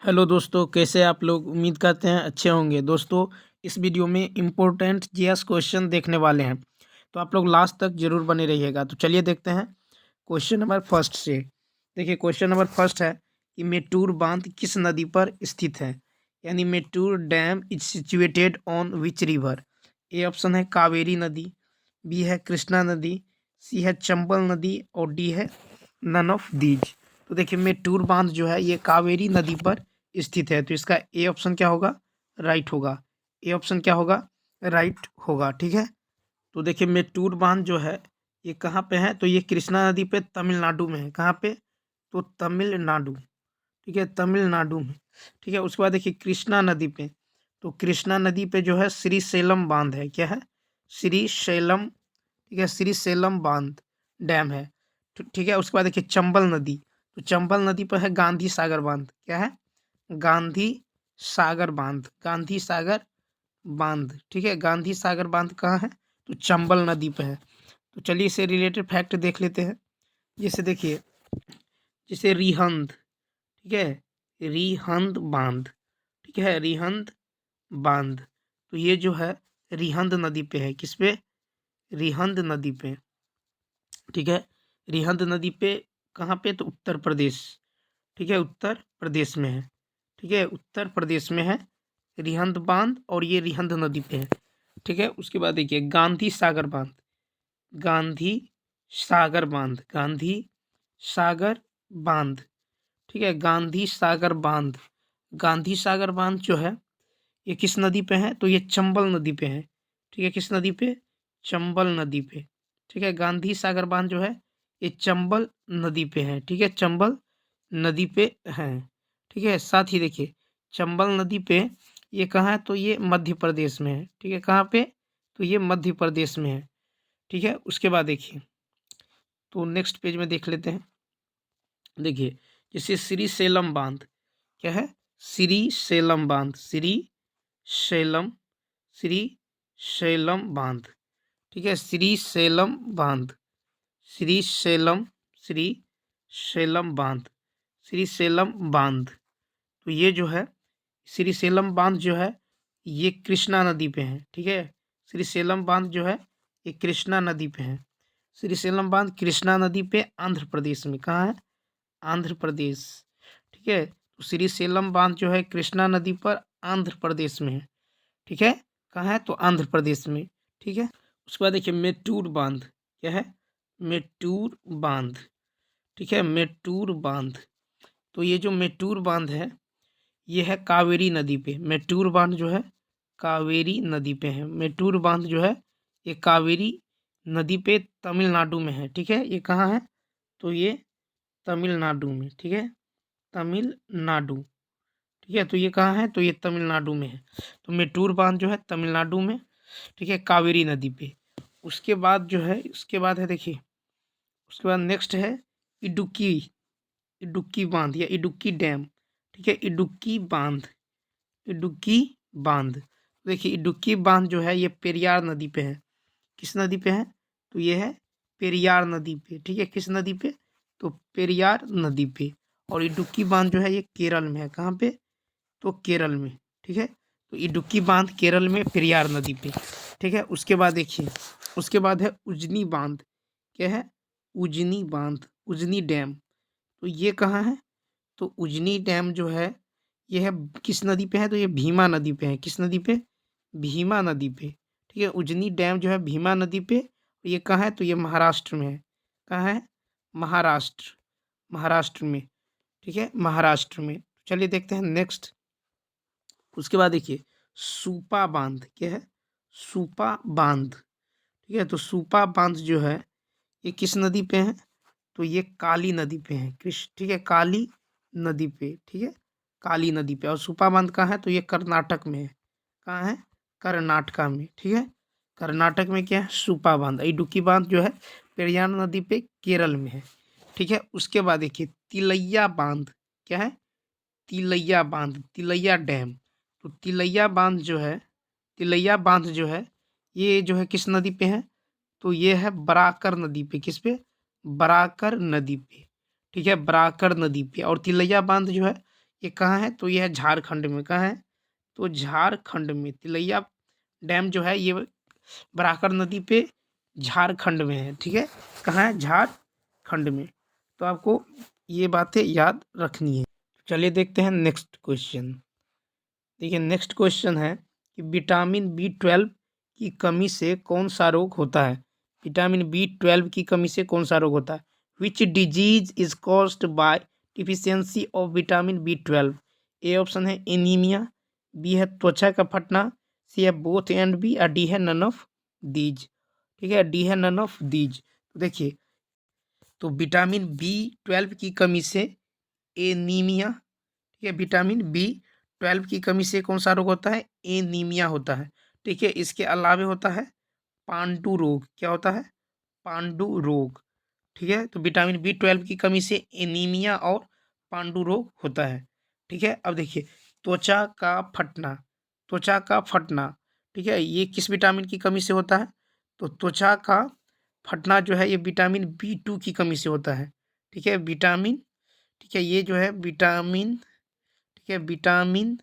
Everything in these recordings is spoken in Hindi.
हेलो दोस्तों, कैसे आप लोग? उम्मीद करते हैं अच्छे होंगे। दोस्तों, इस वीडियो में इम्पोर्टेंट जीएस क्वेश्चन देखने वाले हैं, तो आप लोग लास्ट तक जरूर बने रहिएगा। तो चलिए देखते हैं क्वेश्चन नंबर फर्स्ट से। देखिए, क्वेश्चन नंबर फर्स्ट है कि मेट्टूर बांध किस नदी पर स्थित है। यानी Mettur dam is situated on which river. A option है कावेरी नदी, बी है कृष्णा नदी, सी है चंबल नदी और डी है नन ऑफ दीज। तो देखिए, मेट्टूर बांध जो है ये कावेरी नदी पर स्थित है, तो इसका ए ऑप्शन क्या होगा? राइट होगा। ए ऑप्शन क्या होगा? राइट होगा। ठीक है। तो देखिए, मेट्टूर बांध जो है ये कहाँ पे है? तो ये कृष्णा नदी पे तमिलनाडु में है। कहाँ पे? तो तमिलनाडु। ठीक है, तमिलनाडु में। ठीक है। उसके बाद देखिए कृष्णा नदी पे, तो कृष्णा नदी पे जो है श्रीशैलम बांध है। क्या है? श्रीशैलम। ठीक है, श्रीशैलम बांध डैम है। ठीक है। उसके बाद देखिए चंबल नदी, तो चंबल नदी पर है गांधी सागर बांध। क्या है? गांधी सागर बांध। गांधी सागर बांध। ठीक है, गांधी सागर बांध कहाँ है? तो चंबल नदी पे है। तो चलिए इससे रिलेटेड फैक्ट देख लेते हैं। जैसे देखिए, जैसे रिहंद। ठीक है, रिहंद बांध। ठीक है, रिहंद बांध। तो ये जो है रिहंद नदी पे है। किस पे? रिहंद नदी पे। ठीक है, रिहंद नदी पे कहाँ पे? तो उत्तर प्रदेश। ठीक है, उत्तर प्रदेश में है। ठीक है, उत्तर प्रदेश में है रिहंद बांध, और ये रिहंद नदी पे है। ठीक है। उसके बाद देखिए गांधी सागर बांध। गांधी सागर बांध। गांधी सागर बांध। ठीक है, गांधी सागर बांध। गांधी सागर बांध जो है ये किस नदी पे है? तो ये चंबल नदी पे है। ठीक है, किस नदी पे? चंबल नदी पे। ठीक है, गांधी सागर बांध जो है ये चंबल नदी पे है। ठीक है, चंबल नदी पे है। ठीक है, साथ ही देखिए चंबल नदी पे ये कहाँ है? तो ये मध्य प्रदेश में है। ठीक है, कहाँ पे? तो ये मध्य प्रदेश में है। ठीक है। उसके बाद देखिए, तो नेक्स्ट पेज में देख लेते हैं। देखिए, जैसे श्री सेलम बांध। क्या है? श्री सेलम बांध। श्री शैलम। श्री शैलम बांध। ठीक है, श्री शैलम बांध। श्री शैलम। श्री शैलम बांध। श्री शैलम बांध। तो ये जो है श्री शैलम बांध जो है ये कृष्णा नदी पे है। ठीक है, श्री शैलम बांध जो है ये कृष्णा नदी पे है। श्री शैलम बांध कृष्णा नदी पे आंध्र प्रदेश में। कहाँ है? आंध्र प्रदेश। ठीक है, तो श्री शैलम बांध जो है कृष्णा नदी पर आंध्र प्रदेश में है। ठीक है, कहाँ है? तो आंध्र प्रदेश में। ठीक है। उसके बाद देखिए मेट्टूर बांध। क्या है? मेट्टूर बांध। ठीक है, मेट्टूर बांध। तो ये जो मेट्टूर बांध है ये है कावेरी नदी पे। मेट्टूर बांध जो है कावेरी नदी पे है। मेट्टूर बांध जो है ये कावेरी नदी पे तमिलनाडु में है। ठीक है, ये कहाँ है? तो ये तमिलनाडु में। ठीक है, तमिलनाडु। ठीक है, तो ये कहाँ है? तो ये तमिलनाडु में है। तो मेट्टूर बांध जो है तमिलनाडु में। ठीक है, कावेरी नदी पे। उसके बाद जो है, उसके बाद है देखिए, उसके बाद नेक्स्ट है इडुक्की। इडुक्की बांध या इडुक्की डैम। ठीक है, इडुक्की बांध। इडुक्की बांध। देखिए इडुक्की बांध जो है ये पेरियार नदी पे है। किस नदी पे है? तो ये है पेरियार नदी पे। ठीक है, किस नदी पे? तो पेरियार नदी पे। और इडुक्की बांध जो है ये केरल में है। कहाँ पे? तो केरल में। ठीक है, तो इडुक्की बांध केरल में पेरियार नदी पे। ठीक है। उसके बाद देखिए, उसके बाद है उजनी बांध। क्या है? उजनी बांध। उजनी डैम। तो ये कहाँ है? तो उजनी डैम जो है ये है किस नदी पे है? तो ये भीमा नदी पे है। किस नदी पे? भीमा नदी पे। ठीक है, उजनी डैम जो है भीमा नदी पे। ये कहाँ है? तो ये महाराष्ट्र में है। कहाँ है? महाराष्ट्र। महाराष्ट्र में। ठीक है, महाराष्ट्र में। चलिए देखते हैं नेक्स्ट। उसके बाद देखिए सूपा बांध। क्या है? सूपा बांध। ठीक है, तो सूपा बांध जो है ये किस नदी पे है? तो ये काली नदी पे है। ठीक है, काली नदी पे। ठीक है, काली नदी पे। और सूपा बांध कहाँ है? तो ये कर्नाटक में है। कहाँ है? कर्नाटका में। ठीक है, कर्नाटक में क्या है? सूपा बांध। इडुक्की बांध जो है पेरियार नदी पे केरल में है। ठीक है। उसके बाद देखिए तिलैया बांध। क्या है? तिलैया बांध। तिलैया डैम। तो तिलैया बांध जो है, तिलैया बांध जो है ये जो है किस नदी पे है? तो ये है बराकर नदी पे। किस पे? बराकर नदी पे। ठीक है, बराकर नदी पे। और तिलैया बांध जो है ये कहाँ है? तो ये है झारखंड में। कहाँ है? तो झारखंड में। तिलैया डैम जो है ये बराकर नदी पे झारखंड में है। ठीक है, कहाँ है? झारखंड में। तो आपको ये बातें याद रखनी है। चलिए देखते हैं नेक्स्ट क्वेश्चन। देखिए नेक्स्ट क्वेश्चन है कि विटामिन B12 की कमी से कौन सा रोग होता है? विटामिन B12 की कमी से कौन सा रोग होता है? Which disease is caused by deficiency of vitamin B12? A option है एनीमिया, बी है त्वचा का फटना, सी है बोथ एंड बी, और डी है नन ऑफ दीज। ठीक है, डी है नन ऑफ दीज। तो देखिए, तो विटामिन B12 की कमी से एनीमिया, ठीक है, विटामिन B12 की कमी से कौन सा रोग होता है? एनीमिया होता है। ठीक है, इसके अलावे होता है पांडु रोग। क्या होता है? पांडु रोग। ठीक है, तो विटामिन B12 की कमी से एनीमिया और पांडु रोग होता है। ठीक है, अब देखिए त्वचा का फटना। त्वचा का फटना, ठीक है, ये किस विटामिन की कमी से होता है? तो त्वचा का फटना जो है ये विटामिन B2 की कमी से होता है। ठीक है, विटामिन, ठीक है, ये जो है विटामिन, ठीक है, विटामिन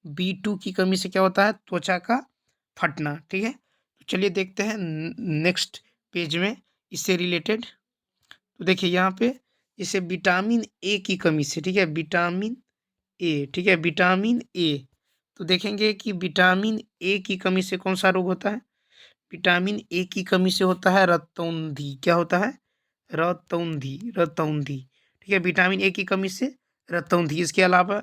B2 की कमी से क्या होता है? त्वचा का फटना। ठीक है, तो चलिए देखते हैं नेक्स्ट पेज में इससे रिलेटेड। तो देखिए यहाँ पे जैसे विटामिन ए की कमी से, ठीक है, विटामिन ए, ठीक है, विटामिन ए, तो देखेंगे कि विटामिन ए की कमी से कौन सा रोग होता है? विटामिन ए की कमी से होता है रतौंधी। क्या होता है? रतौंधी, रतौंधी। ठीक है, विटामिन ए की कमी से रतौंधी। इसके अलावा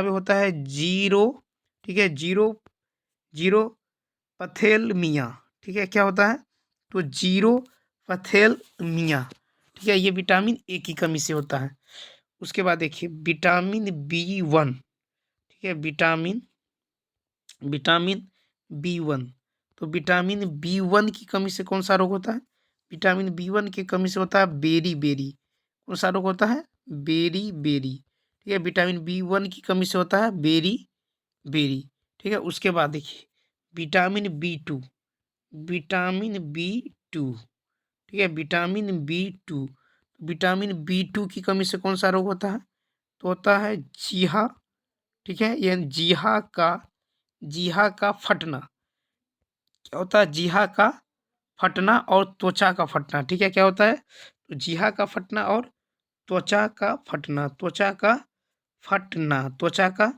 होता है जीरो, ठीक है, जीरो जीरो पथेलमिया। ठीक है, क्या होता है? तो जीरो पथेलमिया, ठीक है, ये विटामिन ए की कमी से होता है। उसके बाद देखिए विटामिन B1, ठीक है, विटामिन विटामिन B1, तो विटामिन B1 की कमी से कौन सा रोग होता है? विटामिन B1 की कमी से होता है बेरी बेरी। कौन सा रोग होता है? Beriberi. ठीक है, विटामिन B1 की कमी से होता है बेरी बेरी। ठीक है, उसके बाद देखिए विटामिन B2, विटामिन B2, ठीक है, विटामिन B2, विटामिन B2 की कमी से कौन सा रोग होता है? तो होता है जीहा। ठीक है, यह जीहा का फटना। क्या होता है? जीहा का फटना और त्वचा का फटना। ठीक है, क्या होता है? तो जीहा का फटना और त्वचा का फटना, त्वचा का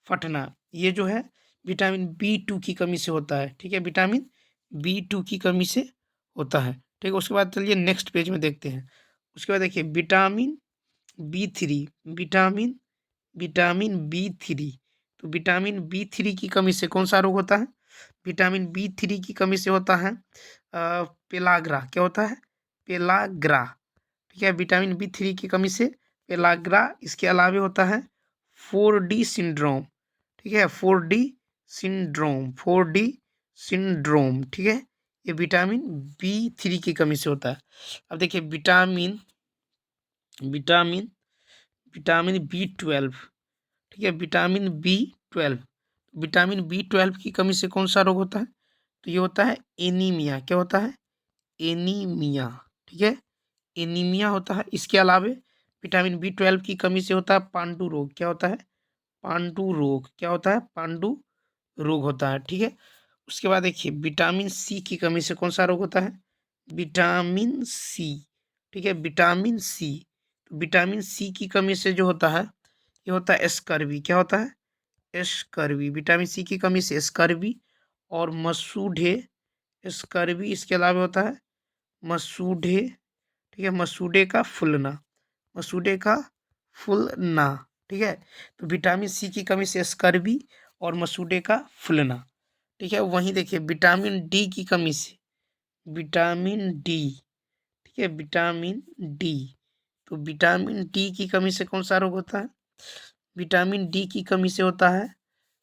फटना, ये जो है विटामिन B2 की कमी से होता है। ठीक है, विटामिन B2 की कमी से होता है। ठीक है, उसके बाद चलिए नेक्स्ट पेज में देखते हैं। उसके बाद देखिए विटामिन B3, विटामिन B3, तो विटामिन B3 की कमी से कौन सा रोग होता है? विटामिन B3 की कमी से होता है पेलाग्रा। क्या होता है? पेलाग्रा। ठीक है, विटामिन B3 की कमी से पेलाग्रा। इसके अलावे होता है 4D सिंड्रोम। ठीक है, 4D सिंड्रोम, ठीक है, ये विटामिन B3 की कमी से होता है। अब देखिए विटामिन विटामिन विटामिन B12, ठीक है, विटामिन B12 की कमी से कौन सा रोग होता है? तो ये होता है एनीमिया। क्या होता है? एनीमिया। ठीक है, एनीमिया होता है। इसके अलावे विटामिन B12 की कमी से होता है पांडु रोग। क्या होता है? पांडु रोग। क्या होता है? पांडु रोग होता है। ठीक है, उसके बाद देखिए विटामिन C की कमी से कौन सा रोग होता है? विटामिन C, ठीक है, विटामिन C, तो विटामिन C की कमी से जो होता है ये होता है स्कर्वी। क्या होता है? स्कर्वी। विटामिन C की कमी से स्कर्वी और मसूढ़े, स्कर्वी। इसके अलावा होता है मसूढ़े, ठीक है, मसूढ़े का फूलना, मसूढ़े का फूलना। ठीक है, तो विटामिन C की कमी से स्कर्वी और मसूढ़े का फूलना। ठीक है, वहीं देखिए विटामिन D की कमी से, विटामिन D, ठीक है, विटामिन D, तो विटामिन D की कमी से कौन सा रोग होता है? विटामिन D की कमी से होता है,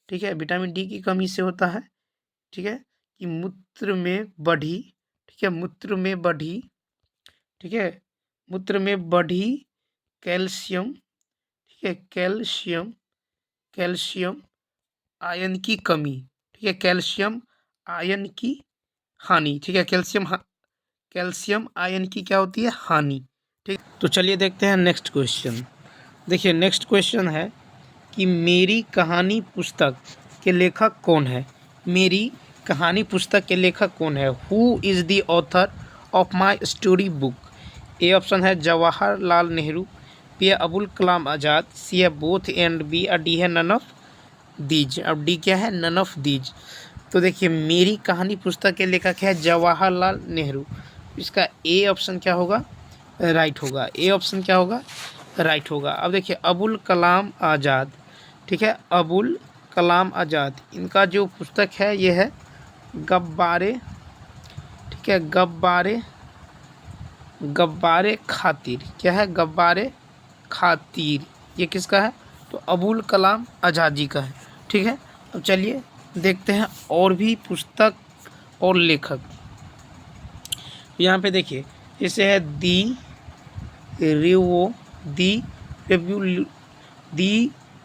ठीक है, विटामिन D की कमी से होता है, ठीक है, कि मूत्र में बढ़ी, ठीक है, मूत्र में बढ़ी, ठीक है, मूत्र में बढ़ी कैल्शियम, ठीक है, कैल्शियम आयन की कमी, ठीक है, कैल्शियम आयन की हानि। ठीक है, कैल्शियम आयन की क्या होती है? हानि। ठीक, तो चलिए देखते हैं नेक्स्ट क्वेश्चन। देखिए नेक्स्ट क्वेश्चन है कि मेरी कहानी पुस्तक के लेखक कौन है। मेरी कहानी पुस्तक के लेखक कौन है। Who is the author of my story book. A option है जवाहरलाल नेहरू, बी है अबुल कलाम आज़ाद, सी है बोथ एंड बी, और डी है नन ऑफ दीज। अब डी क्या है, नन ऑफ दीज। तो देखिए मेरी कहानी पुस्तक के लेखक है जवाहरलाल नेहरू। इसका ए ऑप्शन क्या होगा, राइट होगा। ए ऑप्शन क्या होगा, राइट होगा। अब देखिए अबुल कलाम आज़ाद, ठीक है, अबुल कलाम आज़ाद, इनका जो पुस्तक है ये है गब्बारे, ठीक है, गब्बारे, गब्बारे खातिर। क्या है, गब्बारे खातिर। ये किसका है, तो अबुल कलाम आज़ाद जी का है, ठीक है। अब चलिए देखते हैं और भी पुस्तक और लेखक। यहाँ पे देखिए जैसे है दी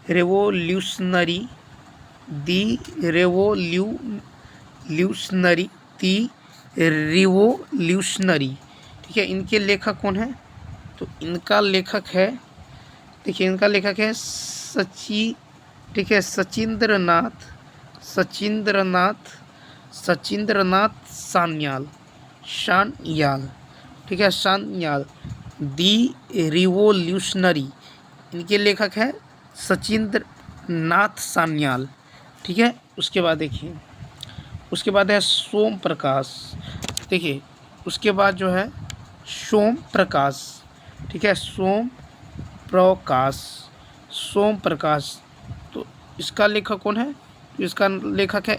रेवोल्यूशनरी, रिवोल्यूशनरी, ठीक है। इनके लेखक कौन है, तो इनका लेखक है, देखिए इनका लेखक है ठीक है, सचिंद्रनाथ सान्याल, ठीक है, सान्याल। दी रिवोल्यूशनरी, इनके लेखक है सचिंद्रनाथ सान्याल, ठीक है। उसके बाद देखिए, उसके बाद है सोम प्रकाश, देखिए उसके बाद जो है सोम प्रकाश, ठीक है, सोम प्रकाश। तो इसका लेखक कौन है, तो इसका लेखक है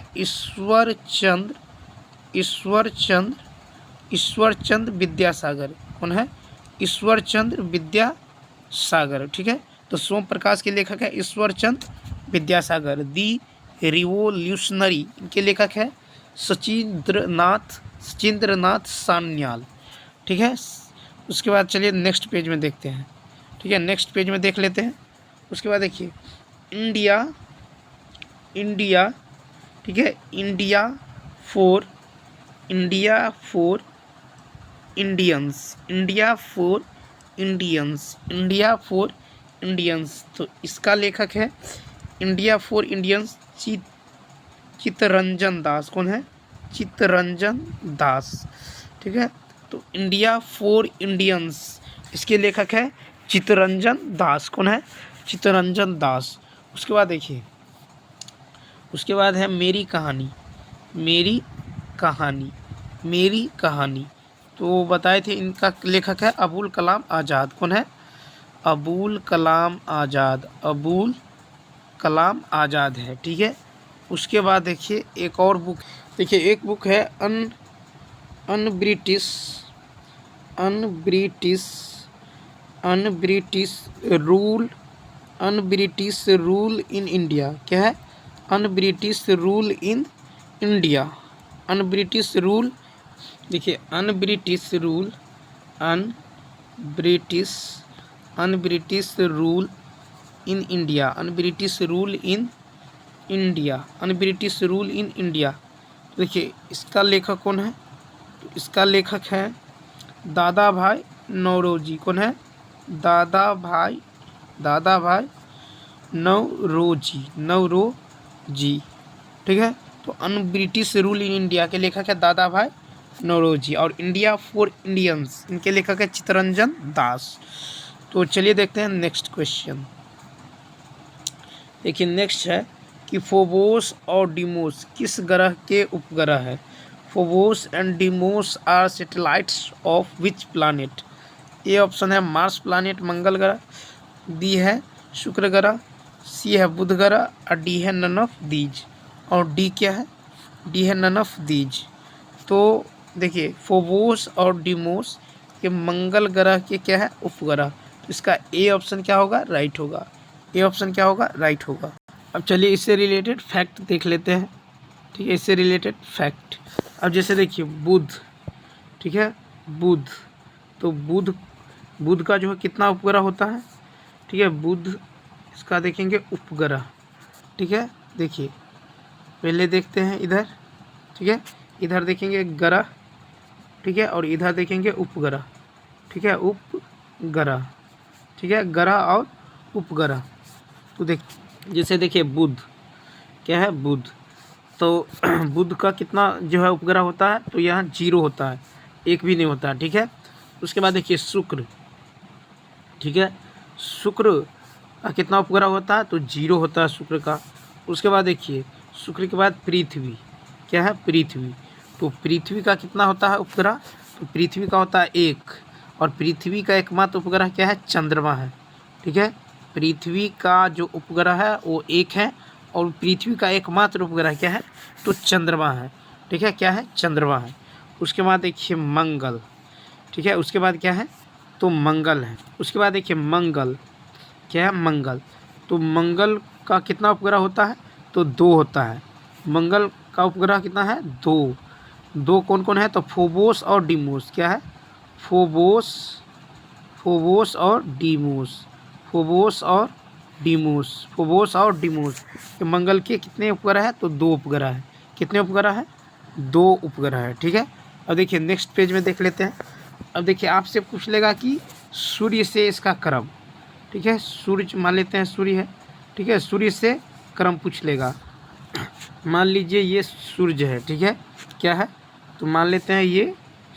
ईश्वरचंद्र विद्यासागर। कौन है, ईश्वरचंद्र विद्यासागर, ठीक है। तो सोम प्रकाश के लेखक है ईश्वरचंद्र विद्यासागर। दी रिवोल्यूशनरी, इनके लेखक है सचिंद्रनाथ सान्याल, ठीक है। उसके बाद चलिए नेक्स्ट पेज में देखते हैं, ठीक है, नेक्स्ट पेज में देख लेते हैं। उसके बाद देखिए इंडिया, ठीक है, इंडिया फॉर इंडियंस, तो इसका लेखक है India for Indians Chittaranjan Das. कौन है, चित्तरंजन दास, ठीक है। तो इंडिया फॉर इंडियंस, इसके लेखक है चित्तरंजन दास। कौन है, चित्तरंजन दास। उसके बाद देखिए, उसके बाद है मेरी कहानी, तो बताए थे इनका लेखक है अबुल कलाम आज़ाद। कौन है, अबुल कलाम आज़ाद है, ठीक है। उसके बाद देखिए एक और बुक, देखिए एक बुक है अनब्रिटिश रूल इन इंडिया। क्या है, un-British rule in India, un-British rule, देखिए अनब्रिटिश रूल इन इंडिया, देखिए इसका लेखक कौन है, तो इसका लेखक है दादा भाई नौरोजी। कौन है, दादा भाई नौरोजी, ठीक है। तो अनब्रिटिश रूल इन इंडिया के लेखक है दादा भाई नौरोजी, और इंडिया फॉर इंडियंस, इनके लेखक है चित्तरंजन दास। तो चलिए देखते हैं नेक्स्ट क्वेश्चन। देखिए नेक्स्ट है कि फोबोस और डीमोस किस ग्रह के उपग्रह है। Phobos and Deimos are satellites of which planet. A option है मार्स प्लानेट, मंगल ग्रह, बी है शुक्र ग्रह, सी है बुध ग्रह, और डी है नन ऑफ दीज। और डी क्या है, डी है नन ऑफ दीज। तो देखिए फोबोस और डीमोस ये मंगल ग्रह के क्या है, उपग्रह। तो इसका ए ऑप्शन क्या होगा, राइट होगा। ए ऑप्शन क्या होगा, राइट होगा। अब चलिए इससे रिलेटेड फैक्ट देख लेते हैं, ठीक है, इससे रिलेटेड फैक्ट। अब जैसे देखिए बुध, ठीक है, बुध, तो बुध का जो है कितना उपग्रह होता है, ठीक है, बुध इसका देखेंगे उपग्रह, ठीक है। देखिए पहले देखते हैं इधर, ठीक है, इधर देखेंगे ग्रह, ठीक है, और इधर देखेंगे उपग्रह, ठीक है, उपग्रह, ठीक है, ग्रह और उपग्रह। तो जैसे देखिए बुध, क्या है बुध, तो बुध का कितना जो है उपग्रह होता है, तो यहाँ 0 होता है, एक भी नहीं होता है, ठीक है। उसके बाद देखिए शुक्र, ठीक है, शुक्र का कितना उपग्रह होता है, तो 0 होता है शुक्र का। उसके बाद देखिए शुक्र के बाद पृथ्वी, क्या है पृथ्वी, तो पृथ्वी का कितना होता है उपग्रह, तो पृथ्वी का होता है 1, और पृथ्वी का एकमात्र उपग्रह क्या है, चंद्रमा है, ठीक है। पृथ्वी का जो उपग्रह है वो 1 है, और पृथ्वी का एकमात्र उपग्रह क्या है, तो चंद्रमा है, ठीक है, क्या है, चंद्रमा है। उसके बाद देखिए मंगल, ठीक है, उसके बाद क्या है, तो मंगल है। उसके बाद देखिए मंगल, क्या है मंगल, तो मंगल का कितना उपग्रह होता है, तो 2 होता है। मंगल का उपग्रह कितना है, 2 कौन कौन है, तो फोबोस और डीमोस, क्या है, फोबोस, फोबोस और डीमोस, फोबोस और डीमोस, फोबोस और डीमोस। तो मंगल के कितने उपग्रह है, तो 2 उपग्रह है। कितने उपग्रह है, 2 उपग्रह है, ठीक है। अब देखिए नेक्स्ट पेज में देख लेते हैं। अब देखिए आपसे पूछ लेगा कि सूर्य से इसका क्रम, ठीक है, सूर्य मान लेते हैं सूर्य है, ठीक है, सूर्य से क्रम पूछ लेगा। मान लीजिए ये सूर्य है, ठीक है, क्या है, तो मान लेते हैं ये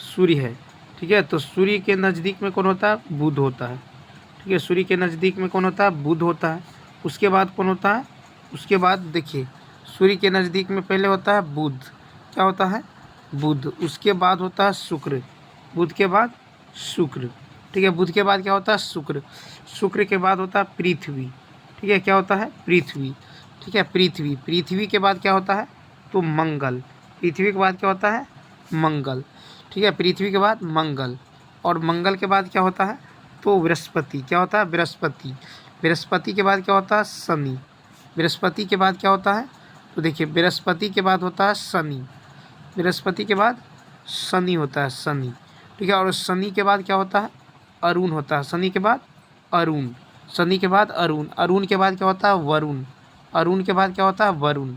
सूर्य है, ठीक है। तो सूर्य के नज़दीक में कौन होता है, बुध होता है, ठीक है। सूर्य के नज़दीक में कौन होता है, बुध होता है। उसके बाद कौन होता है, उसके बाद देखिए सूर्य के नज़दीक में पहले होता है बुध, क्या होता है, बुध। उसके बाद होता है शुक्र, बुध के बाद शुक्र, ठीक है। बुध के बाद क्या होता है, शुक्र। शुक्र के बाद होता है पृथ्वी, ठीक है, क्या होता है, पृथ्वी, ठीक है, पृथ्वी। पृथ्वी के बाद क्या होता है, तो मंगल। पृथ्वी के बाद क्या होता है, मंगल, ठीक है। पृथ्वी के बाद मंगल, और मंगल के बाद क्या होता है, तो बृहस्पति, क्या होता है, बृहस्पति। बृहस्पति के बाद क्या होता है, शनि। बृहस्पति के बाद क्या होता है, तो देखिए बृहस्पति के बाद होता है शनि। बृहस्पति के बाद शनि होता है, शनि, ठीक है। और शनि के बाद क्या होता है, अरुण होता है। शनि के बाद अरुण, शनि के बाद अरुण। अरुण के बाद क्या होता है, वरुण। अरुण के बाद क्या होता है, वरुण।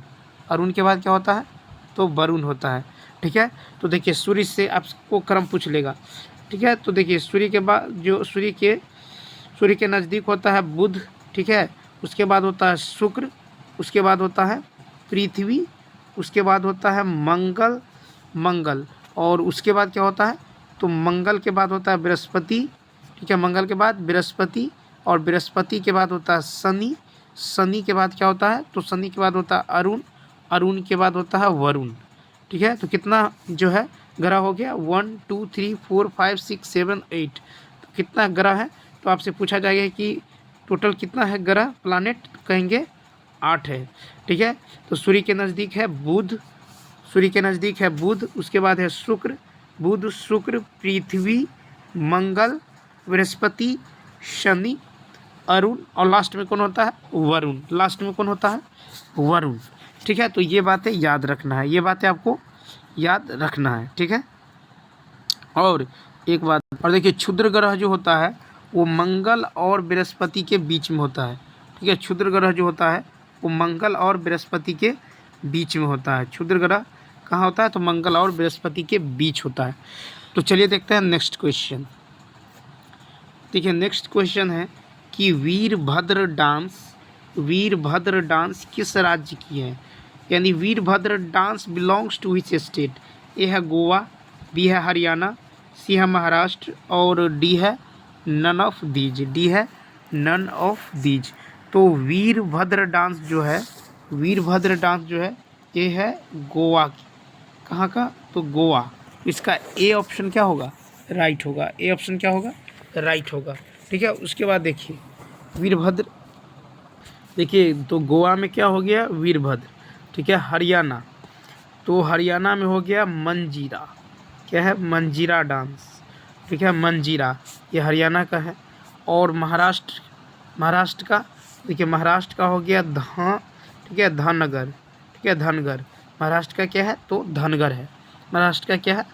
अरुण के बाद क्या होता है, तो वरुण होता है, ठीक है। तो देखिए सूर्य से आपको क्रम पूछ लेगा, ठीक है। तो देखिए सूर्य के बाद जो सूर्य के नज़दीक होता है बुध, ठीक है। उसके बाद होता है शुक्र, उसके बाद होता है पृथ्वी, उसके बाद होता है मंगल, और उसके बाद क्या होता है, तो मंगल के बाद होता है बृहस्पति, ठीक है। मंगल के बाद बृहस्पति, और बृहस्पति के बाद होता है शनि। शनि के बाद क्या होता है, तो शनि के बाद होता है अरुण। अरुण के बाद होता है वरुण, ठीक है। तो कितना जो है ग्रह हो गया, 1 2 3 4 5 6 7 8, तो कितना ग्रह है, तो आपसे पूछा जाएगा कि टोटल कितना है ग्रह, प्लानेट, कहेंगे 8 है, ठीक है। तो सूर्य के नज़दीक है बुध, सूर्य के नज़दीक है बुध। उसके बाद है शुक्र, बुध शुक्र पृथ्वी मंगल बृहस्पति शनि अरुण, और लास्ट में कौन होता है, वरुण। लास्ट में कौन होता है, वरुण, ठीक है। तो ये बातें याद रखना है, ये बातें आपको याद रखना है, ठीक है। और एक बात और देखिए क्षुद्र ग्रह जो होता है वो मंगल और बृहस्पति के बीच में होता है, ठीक है। क्षुद्र ग्रह जो होता है वो मंगल और बृहस्पति के बीच में होता है। क्षुद्र ग्रह कहाँ होता है, तो मंगल और बृहस्पति के बीच होता है। तो चलिए देखते हैं नेक्स्ट क्वेश्चन। देखिए नेक्स्ट क्वेश्चन है कि वीरभद्र डांस किस राज्य की है, यानी Veerabhadra dance belongs to which state. A है गोवा, बी है हरियाणा, सी है महाराष्ट्र, और डी है नन ऑफ दीज, डी है नन ऑफ दीज। तो वीरभद्र डांस जो है ये है गोवा की, कहाँ का, तो गोवा। इसका ए ऑप्शन क्या होगा, राइट होगा, ए ऑप्शन क्या होगा, राइट होगा, ठीक है। उसके बाद देखिए वीरभद्र, देखिए तो गोवा में क्या हो गया, वीरभद्र, ठीक है। हरियाणा, तो हरियाणा में हो गया मंजीरा, क्या है, मंजीरा डांस, ठीक है, मंजीरा, ये हरियाणा का है। और महाराष्ट्र का, देखिए महाराष्ट्र का हो गया ठीक है, धनगर, ठीक है, धनगर। महाराष्ट्र का क्या है, तो धनगर है, महाराष्ट्र का क्या है,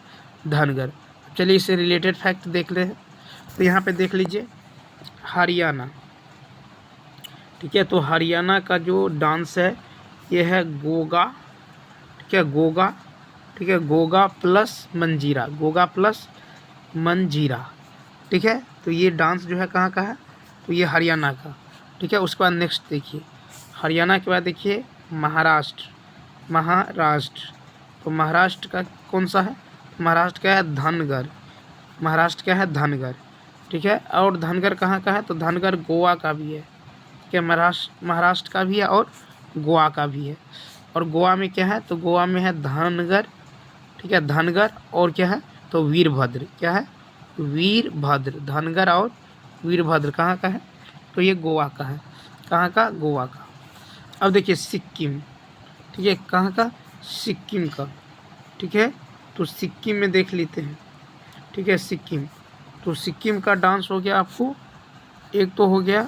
धनगर। चलिए इससे रिलेटेड फैक्ट देख ले। तो यहाँ पे देख लीजिए हरियाणा, ठीक है। तो हरियाणा का जो डांस है ये है गोगा, ठीक है, गोगा, ठीक है, गोगा प्लस मंजीरा, गोगा प्लस मंजीरा, ठीक है। तो ये डांस जो है कहाँ का है, तो ये हरियाणा का, ठीक है। उसके बाद नेक्स्ट देखिए हरियाणा के बाद देखिए महाराष्ट्र। महाराष्ट्र तो महाराष्ट्र का कौन सा है? महाराष्ट्र का है धनगर। महाराष्ट्र क्या है? धनगर। ठीक है। और धनगर कहाँ का है? तो धनगर गोवा का भी है। ठीक है। महाराष्ट्र का भी है और गोवा का भी है। और गोवा में क्या है? तो गोवा में है धनगर। ठीक है। धनगर और क्या है? तो वीरभद्र। क्या है? वीरभद्र। धनगर और वीरभद्र कहाँ का है? तो ये गोवा का है। कहाँ का? गोवा का। अब देखिए सिक्किम। ठीक है। कहाँ का? सिक्किम का। ठीक है। तो सिक्किम में देख लेते हैं। ठीक है। सिक्किम तो सिक्किम का डांस हो गया आपको, एक तो हो गया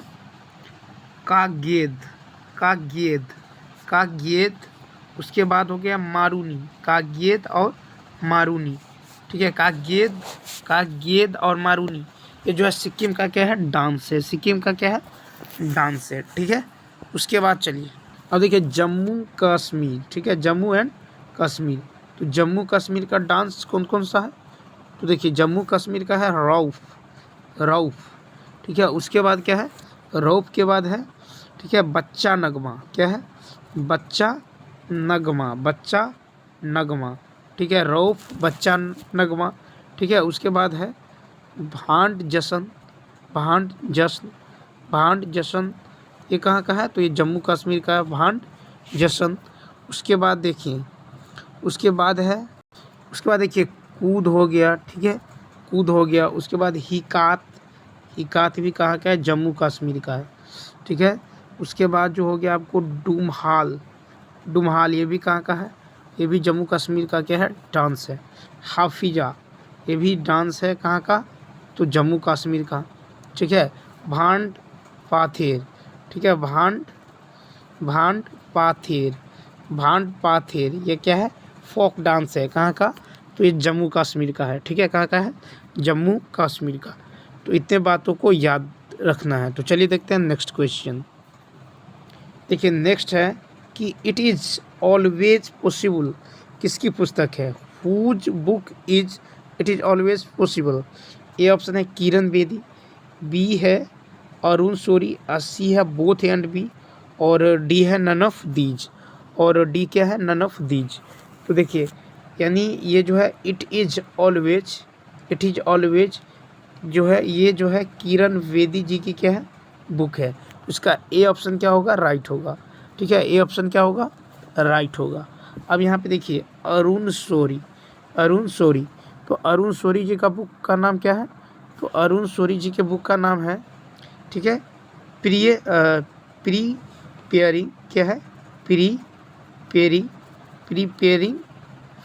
कागेद। कागेद कागेद। उसके बाद हो गया मारूनी। कागेद और मारूनी। ठीक है। कागेद कागेद और मारूनी ये जो है सिक्किम का क्या है? डांस है। सिक्किम का क्या है? डांस है। ठीक है। उसके बाद चलिए अब देखिए जम्मू कश्मीर। ठीक है। जम्मू एंड कश्मीर तो जम्मू कश्मीर का डांस कौन कौन सा है? तो देखिए जम्मू कश्मीर का है रौफ। रौफ। ठीक है। उसके बाद क्या है? रौफ के बाद है ठीक है बच्चा नगमा। क्या है? बच्चा नगमा। बच्चा नगमा। ठीक है। रौफ बच्चा नगमा। ठीक है। उसके बाद है भांड जश्न। भांड जश्न। भांड जश्न ये कहाँ का है? तो ये जम्मू कश्मीर का है भांड जश्न। उसके बाद देखिए उसके बाद देखिए कूद हो गया। ठीक है। कूद हो गया। उसके बाद हिकात। हिकात भी कहाँ का है? जम्मू कश्मीर का है। ठीक है। उसके बाद जो हो गया आपको डुमहाल। डुमहाल ये भी कहाँ का है? ये भी जम्मू कश्मीर का क्या है? डांस है। हाफिजा ये भी डांस है। कहाँ का? तो जम्मू कश्मीर का। ठीक है। भांड पाथेर। ठीक है। भांड पाथेर। भांड पाथेर ये क्या है? फोक डांस है। कहाँ का? तो ये जम्मू कश्मीर का है। ठीक है। कहाँ का है? जम्मू कश्मीर का। तो इतने बातों को याद रखना है। तो चलिए देखते हैं नेक्स्ट क्वेश्चन। देखिए नेक्स्ट है कि इट इज़ ऑलवेज पॉसिबल किसकी पुस्तक है? Whose book is it is always possible? A option है किरण बेदी, बी है अरुण शोरी, सी है बोथ एंड बी, और डी है नन ऑफ दीज। और डी क्या है? None of these. तो देखिए यानी ये जो है इट इज़ ऑलवेज जो है ये जो है किरण बेदी जी की क्या है? बुक है। उसका ए ऑप्शन क्या होगा? राइट होगा। ठीक है। ए ऑप्शन क्या होगा? राइट होगा। अब यहाँ पे देखिए अरुण शोरी। अरुण शोरी तो अरुण शोरी जी का बुक का नाम क्या है? तो अरुण शोरी जी के बुक का नाम है ठीक है प्रीपेयरिंग। क्या है? Preparing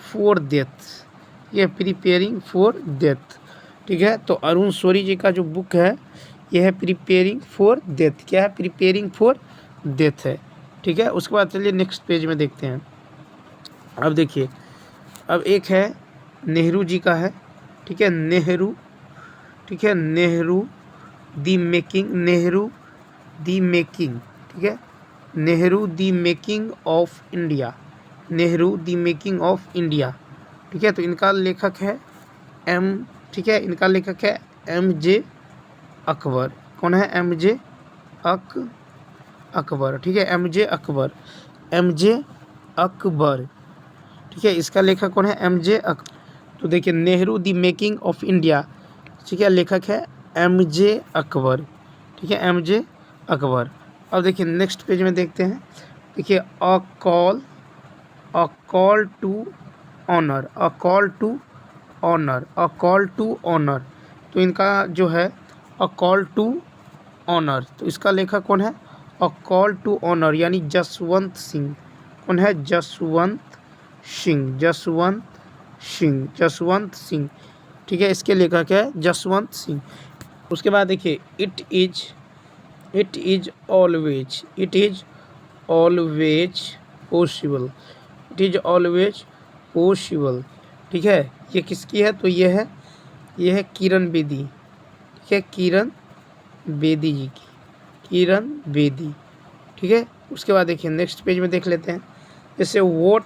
for death. ये प्रीपेयरिंग फॉर डेथ। ठीक है। तो अरुण शोरी जी का जो बुक है यह है प्रिपेयरिंग फॉर डेथ। क्या है? प्रिपेयरिंग फॉर डेथ है। ठीक है। उसके बाद चलिए नेक्स्ट पेज में देखते हैं। अब देखिए अब एक है नेहरू जी का है। ठीक है। नेहरू। ठीक है। Nehru the making. Nehru the making. ठीक है। Nehru the making of India. Nehru the making of India. ठीक है। तो इनका लेखक है ठीक है। इनका लेखक है MJ अकबर। कौन है? MJ अकबर। ठीक है। MJ अकबर। MJ अकबर। ठीक है। इसका लेखक कौन है? MJ अकबर। तो देखिए Nehru the making of India. ठीक है। लेखक है MJ अकबर। ठीक है। MJ अकबर। अब देखिए नेक्स्ट पेज में देखते हैं। देखिए a call to honour. A call to honour. A call to honour तो इनका जो है अ कॉल टू ऑनर तो इसका लेखक कौन है? अ कॉल टू ऑनर यानी जसवंत सिंह। कौन है? जसवंत सिंह। जसवंत सिंह। जसवंत सिंह। ठीक है। इसके लेखक है जसवंत सिंह। उसके बाद देखिए it is always possible. It is always possible. ठीक है। ये किसकी है? तो ये है किरण बेदी। ठीक है। किरण बेदी जी की। किरण बेदी। ठीक है। उसके बाद देखिए नेक्स्ट पेज में देख लेते हैं। जैसे what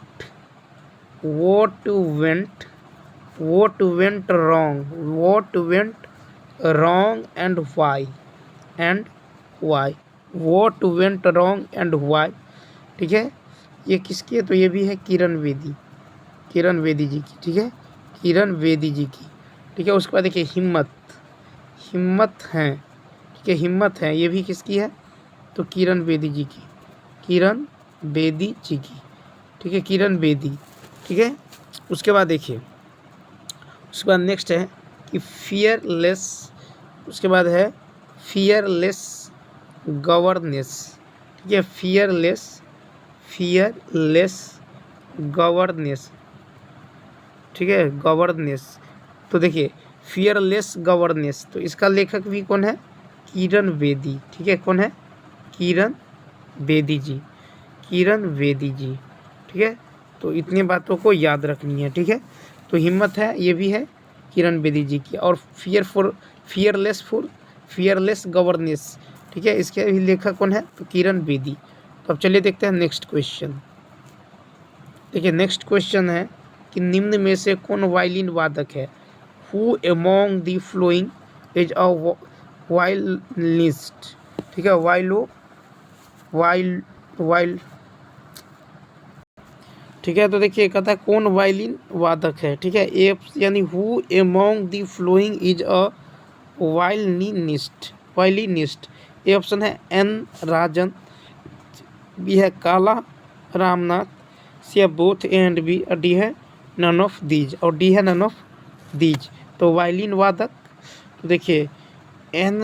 went wrong and why. What went wrong and why. ठीक है, ये किसकी है? तो ये भी है किरण बेदी, किरण बेदी जी की। ठीक है, किरण बेदी जी की। ठीक है, उसके बाद देखिए हिम्मत, हिम्मत हैं। ठीक है, हिम्मत है, ये भी किसकी है? तो किरण बेदी जी की, किरण बेदी जी की। ठीक है, किरण बेदी। ठीक है, उसके बाद देखिए, उसके बाद नेक्स्ट है कि फियरलेस, उसके बाद है फियरलेस गवर्नेंस। ठीक है, फियरलेस, फियरलेस गवर्नेंस। ठीक है, गवर्नेंस। तो देखिए फियरलेस गवर्नेंस, तो इसका लेखक भी कौन है? किरण बेदी। ठीक है, कौन है? किरण बेदी जी, किरण बेदी जी। ठीक है, तो इतनी बातों को याद रखनी है। ठीक है, तो हिम्मत है, ये भी है किरण बेदी जी की। और फॉर फियरलेस गवर्नेंस। ठीक है, इसके भी लेखक कौन है? तो किरण बेदी। तो अब चलिए देखते हैं नेक्स्ट क्वेश्चन। देखिए नेक्स्ट क्वेश्चन है कि निम्न में से कौन वायलिन वादक है? Who among the following is a violinist. ठीक है, वाइलो वाइल वाइल ठीक है, तो देखिए कहता है कौन वायलिन वादक है। ठीक है, ए यानी who among the following is a violinist, violinist. A option है एन राजन, बी है काला रामनाथ, सी है बोथ ए एंड बी, और डी है नन ऑफ दीज, और डी है नन ऑफ दीज। तो वायलिन वादक, तो देखिए एन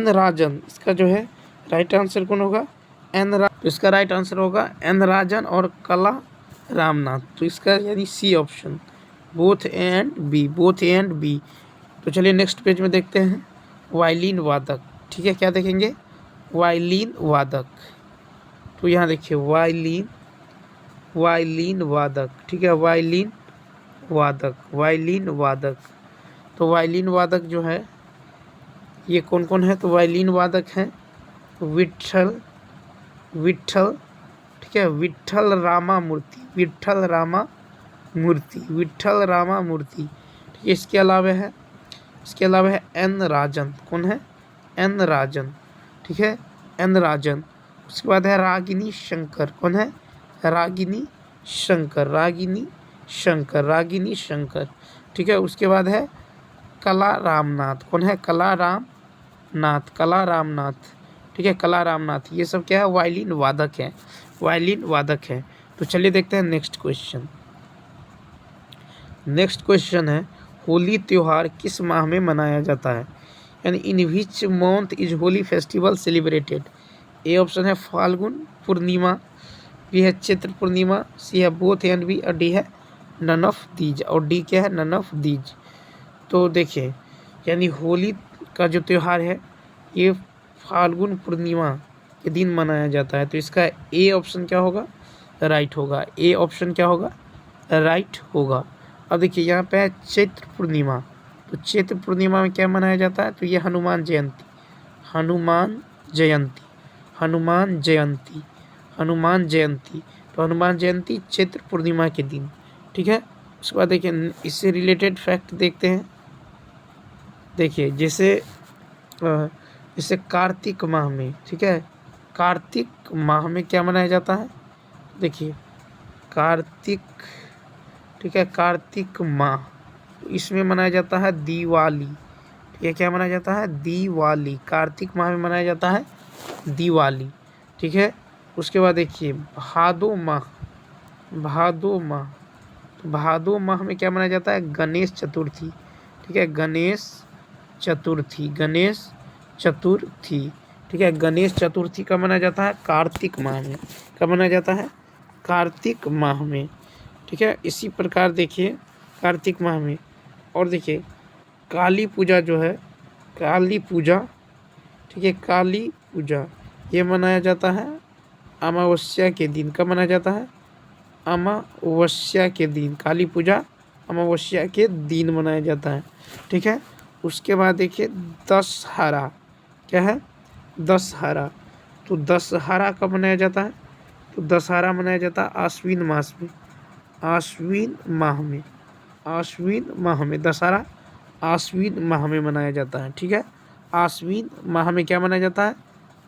राजन, इसका जो है राइट आंसर कौन होगा? तो इसका राइट आंसर होगा एन राजन और कला रामनाथ। तो इसका यानी C option, both A and B, both A and B. तो चलिए नेक्स्ट पेज में देखते हैं वायलिन वादक। ठीक है, क्या देखेंगे? वायलिन वादक। तो यहाँ देखिए वायलिन, वायलिन वादक। ठीक है, वायलिन वादक, वायलिन वादक। तो वायलिन वादक जो है ये कौन कौन है? तो वायलिन वादक हैं विट्ठल, विट्ठल। ठीक है, विट्ठल रामा मूर्ति, विट्ठल रामा मूर्ति, विट्ठल रामा मूर्ति। ठीक है, इसके अलावा है एन राजन। कौन है? एन राजन। ठीक है, एन राजन। उसके बाद है रागिनी शंकर। कौन है? रागिनी शंकर, रागिनी शंकर, रागिनी शंकर। ठीक है, उसके बाद है कला रामनाथ। कौन है? कला रामनाथ, कला रामनाथ। ठीक है, कला रामनाथ। ये सब क्या है? वायलिन वादक है, वायलिन वादक है। तो चलिए देखते हैं नेक्स्ट क्वेश्चन। नेक्स्ट क्वेश्चन है होली त्यौहार किस माह में मनाया जाता है? यानी in which month is Holi festival celebrated? A option है फाल्गुन पूर्णिमा, बी है चैत्र पूर्णिमा, सी है बोथ एंड बी, और डी है नन ऑफ दीज, और डी क्या है? None of these. तो देखिए यानी होली का जो त्यौहार है ये फाल्गुन पूर्णिमा के दिन मनाया जाता है। तो इसका ए ऑप्शन क्या होगा? राइट होगा। ए ऑप्शन क्या होगा? राइट होगा। अब देखिए यहाँ पे है चैत्र पूर्णिमा। तो चैत्र पूर्णिमा में क्या मनाया जाता है? तो ये हनुमान जयंती, हनुमान जयंती, हनुमान जयंती, हनुमान जयंती। तो हनुमान जयंती चैत्र पूर्णिमा के दिन। ठीक है, उसके बाद देखिए इससे रिलेटेड फैक्ट देखते हैं। देखिए जैसे कार्तिक माह में, ठीक है, कार्तिक माह में क्या मनाया जाता है? देखिए कार्तिक, ठीक है, कार्तिक माह, तो इसमें मनाया जाता है दिवाली। ठीक है, क्या मनाया जाता है? दिवाली। कार्तिक माह में मनाया जाता है दिवाली। ठीक है, उसके बाद देखिए भादो माह, भादो माह, तो भादो माह में क्या मनाया जाता है? गणेश चतुर्थी। ठीक है, गणेश चतुर्थी, गणेश चतुर्थी। ठीक है, गणेश चतुर्थी कब मनाया जाता है? कार्तिक माह में। कब मनाया जाता है? कार्तिक माह में। ठीक है, इसी प्रकार देखिए कार्तिक माह में। और देखिए काली पूजा जो है, काली पूजा, ठीक है, काली पूजा ये मनाया जाता है अमावस्या के दिन। कब मनाया जाता है? अमावस्या के दिन। काली पूजा अमावस्या के दिन मनाया जाता है। ठीक है, उसके बाद देखिए दशहरा, क्या है? दशहरा। तो दशहरा कब मनाया जाता है? तो दशहरा मनाया जाता है आश्विन मास में, आश्विन माह में, आश्विन माह में। दशहरा आश्विन माह में मनाया जाता है। ठीक है, आश्विन माह में क्या मनाया जाता है?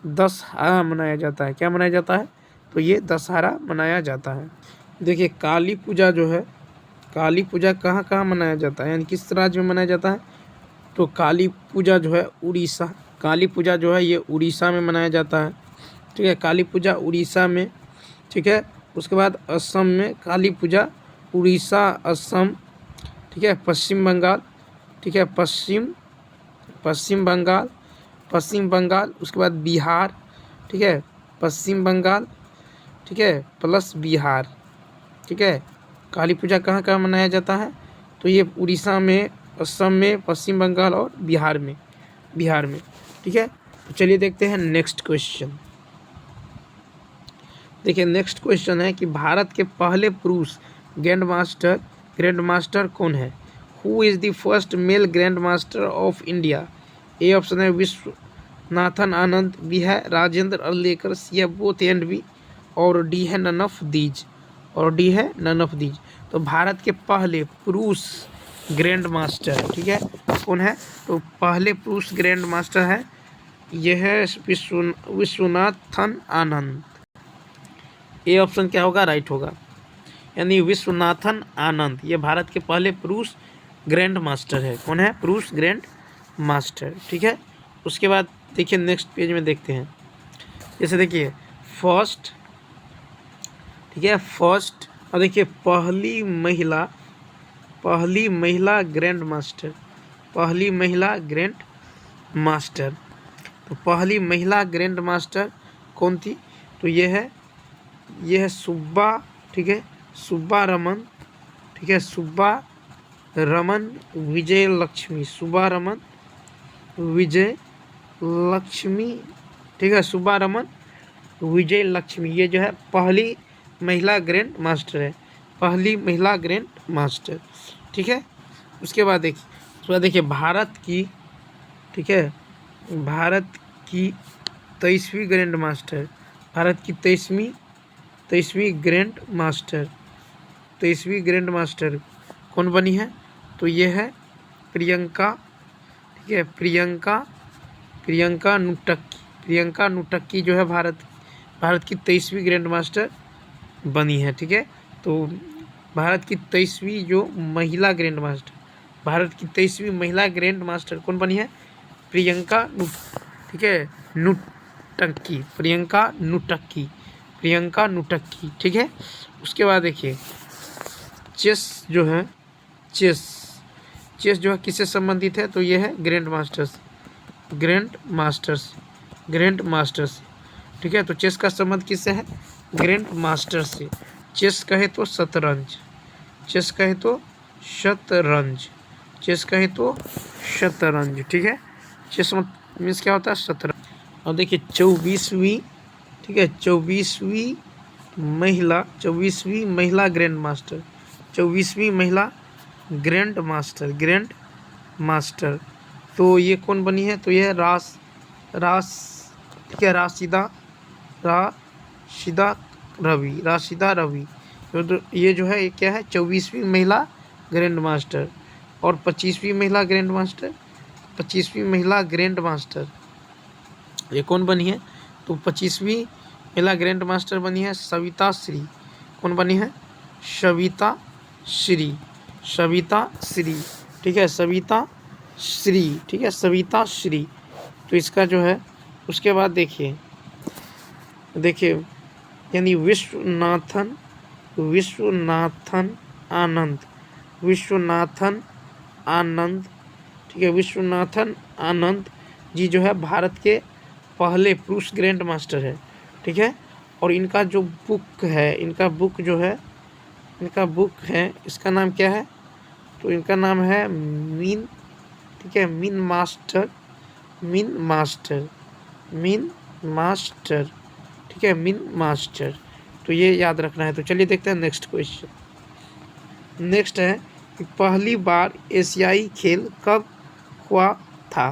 दशहरा मनाया जाता है। क्या मनाया जाता है? तो ये दशहरा मनाया जाता है। देखिए काली पूजा जो है, काली पूजा कहाँ कहाँ मनाया जाता है, यानी किस राज्य में मनाया जाता है? तो काली पूजा जो है उड़ीसा, काली पूजा जो है ये उड़ीसा में मनाया जाता है। ठीक है, काली पूजा उड़ीसा में। ठीक है, उसके बाद असम में काली पूजा, उड़ीसा, असम। ठीक है, पश्चिम बंगाल। ठीक है, पश्चिम बंगाल, उसके बाद बिहार। ठीक है, पश्चिम बंगाल। ठीक है, प्लस बिहार। ठीक है, काली पूजा कहाँ कहाँ मनाया जाता है? तो ये उड़ीसा में, असम में, पश्चिम बंगाल और बिहार में, ठीक है। तो चलिए देखते हैं नेक्स्ट क्वेश्चन। देखिए नेक्स्ट क्वेश्चन है कि भारत के पहले पुरुष ग्रैंड मास्टर कौन है? Who is the first male grand master of India? A option है विश्वनाथन आनंद, बी है राजेंद्र अर्लेकर, सी है बोथ एंड बी, और डी है नन ऑफ दीज, तो भारत के पहले पुरुष ग्रैंड मास्टर, ठीक है, कौन है? तो पहले पुरुष ग्रैंड मास्टर है, यह है विश्वनाथन आनंद। ए ऑप्शन क्या होगा? राइट होगा, यानी विश्वनाथन आनंद ये भारत के पहले पुरुष ग्रैंड मास्टर है। कौन है? पुरुष ग्रैंड मास्टर। ठीक है, उसके बाद देखिए नेक्स्ट पेज में देखते हैं। जैसे देखिए फर्स्ट, ठीक है, फर्स्ट, और देखिए पहली महिला ग्रैंड मास्टर, पहली महिला ग्रैंड मास्टर। तो पहली महिला ग्रैंड मास्टर कौन थी? तो ये है सुब्बा, ठीक है, सुब्बा रमन, ठीक है, सुब्बा रमन विजय लक्ष्मी, सुब्बा रमन विजय लक्ष्मी, ठीक है, सुब्बा रमन विजय लक्ष्मी, ये जो है पहली महिला ग्रैंड मास्टर है, पहली महिला ग्रैंड मास्टर। ठीक है, उसके बाद देखिए भारत की, ठीक है, भारत की 23वीं ग्रैंड मास्टर, भारत की 23वीं ग्रैंड मास्टर कौन बनी है? तो ये है प्रियंका, ठीक है, प्रियंका नुटक्की जो है भारत की 23वीं ग्रैंड मास्टर बनी है। ठीक है, तो भारत की 23वीं जो महिला ग्रैंड मास्टर, भारत की 23वीं महिला ग्रैंड मास्टर कौन बनी है? प्रियंका ठीक है, नुटक्की, प्रियंका नुटक्की। ठीक है, उसके बाद देखिए चेस जो है किससे संबंधित है? तो ये है ग्रैंड मास्टर्स। ठीक है, तो चेस का संबंध किससे है? ग्रैंड मास्टर से। चेस कहे तो शतरंज, ठीक है, चेस मीन्स क्या होता है? शतरंज। और देखिए 24वीं, ठीक है, 24वीं महिला ग्रैंड मास्टर, 24वीं महिला ग्रैंड मास्टर, तो ये कौन बनी है? तो ये ठीक है, राशिदा रवि, तो ये जो है ये क्या है? 24वीं महिला ग्रैंड मास्टर, और 25वीं महिला ग्रैंड मास्टर ये कौन बनी है? तो 25वीं महिला ग्रैंड मास्टर बनी है सविता श्री। कौन बनी है? सविता श्री, ठीक है, सविता श्री। तो इसका जो है, उसके बाद देखिए यानी विश्वनाथन आनंद, ठीक है, विश्वनाथन आनंद जी जो है भारत के पहले पुरुष ग्रैंड मास्टर है। ठीक है, और इनका जो बुक है, इसका नाम क्या है? तो इनका नाम है मीन, ठीक है, मीन मास्टर, ठीक है, मीन मास्टर। तो ये याद रखना है। तो चलिए देखते हैं नेक्स्ट क्वेश्चन। नेक्स्ट है कि पहली बार एशियाई खेल कब हुआ था?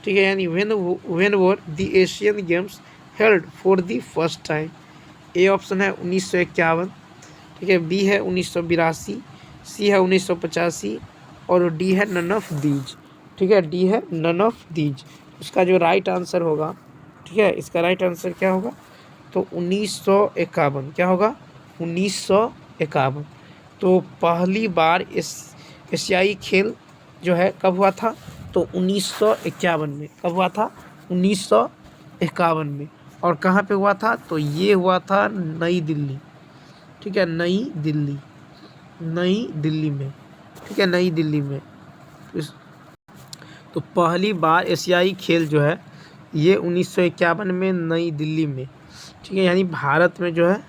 ठीक है, यानी when were the Asian games held for the first time? A option है 1951, ठीक है, बी है 1982, सी है 1985, और डी है नन ऑफ दीज। ठीक है, डी है नन ऑफ दीज। उसका जो राइट आंसर होगा ठीक है, इसका राइट आंसर क्या होगा? तो 1951। क्या होगा? 1951। तो पहली बार एशियाई खेल जो है कब हुआ था? तो 1951 में। कब हुआ था? 1951 में। और कहाँ पे हुआ था? तो ये हुआ था नई दिल्ली। ठीक है, नई दिल्ली, नई दिल्ली में। ठीक है, नई दिल्ली में। तो पहली बार एशियाई खेल जो है ये 1951 में नई दिल्ली में, ठीक है, यानी भारत में जो है,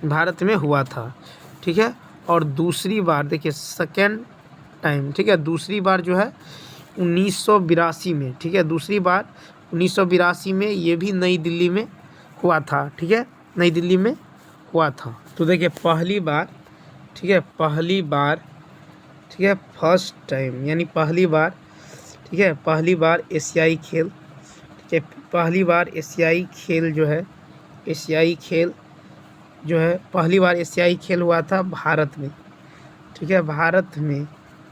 भारत में हुआ था। ठीक है, और दूसरी बार देखिए सेकेंड टाइम, ठीक है, दूसरी बार जो है 1982 में। ठीक है, दूसरी बार 1982 में ये भी नई दिल्ली में हुआ था। ठीक है, नई दिल्ली में हुआ था। तो देखिए पहली बार, ठीक है, पहली बार, ठीक है, फर्स्ट टाइम यानी पहली बार, ठीक है, पहली बार एशियाई खेल, ठीक है, पहली बार एशियाई खेल जो है, एशियाई खेल जो है पहली बार एशियाई खेल हुआ था भारत में। ठीक है, भारत में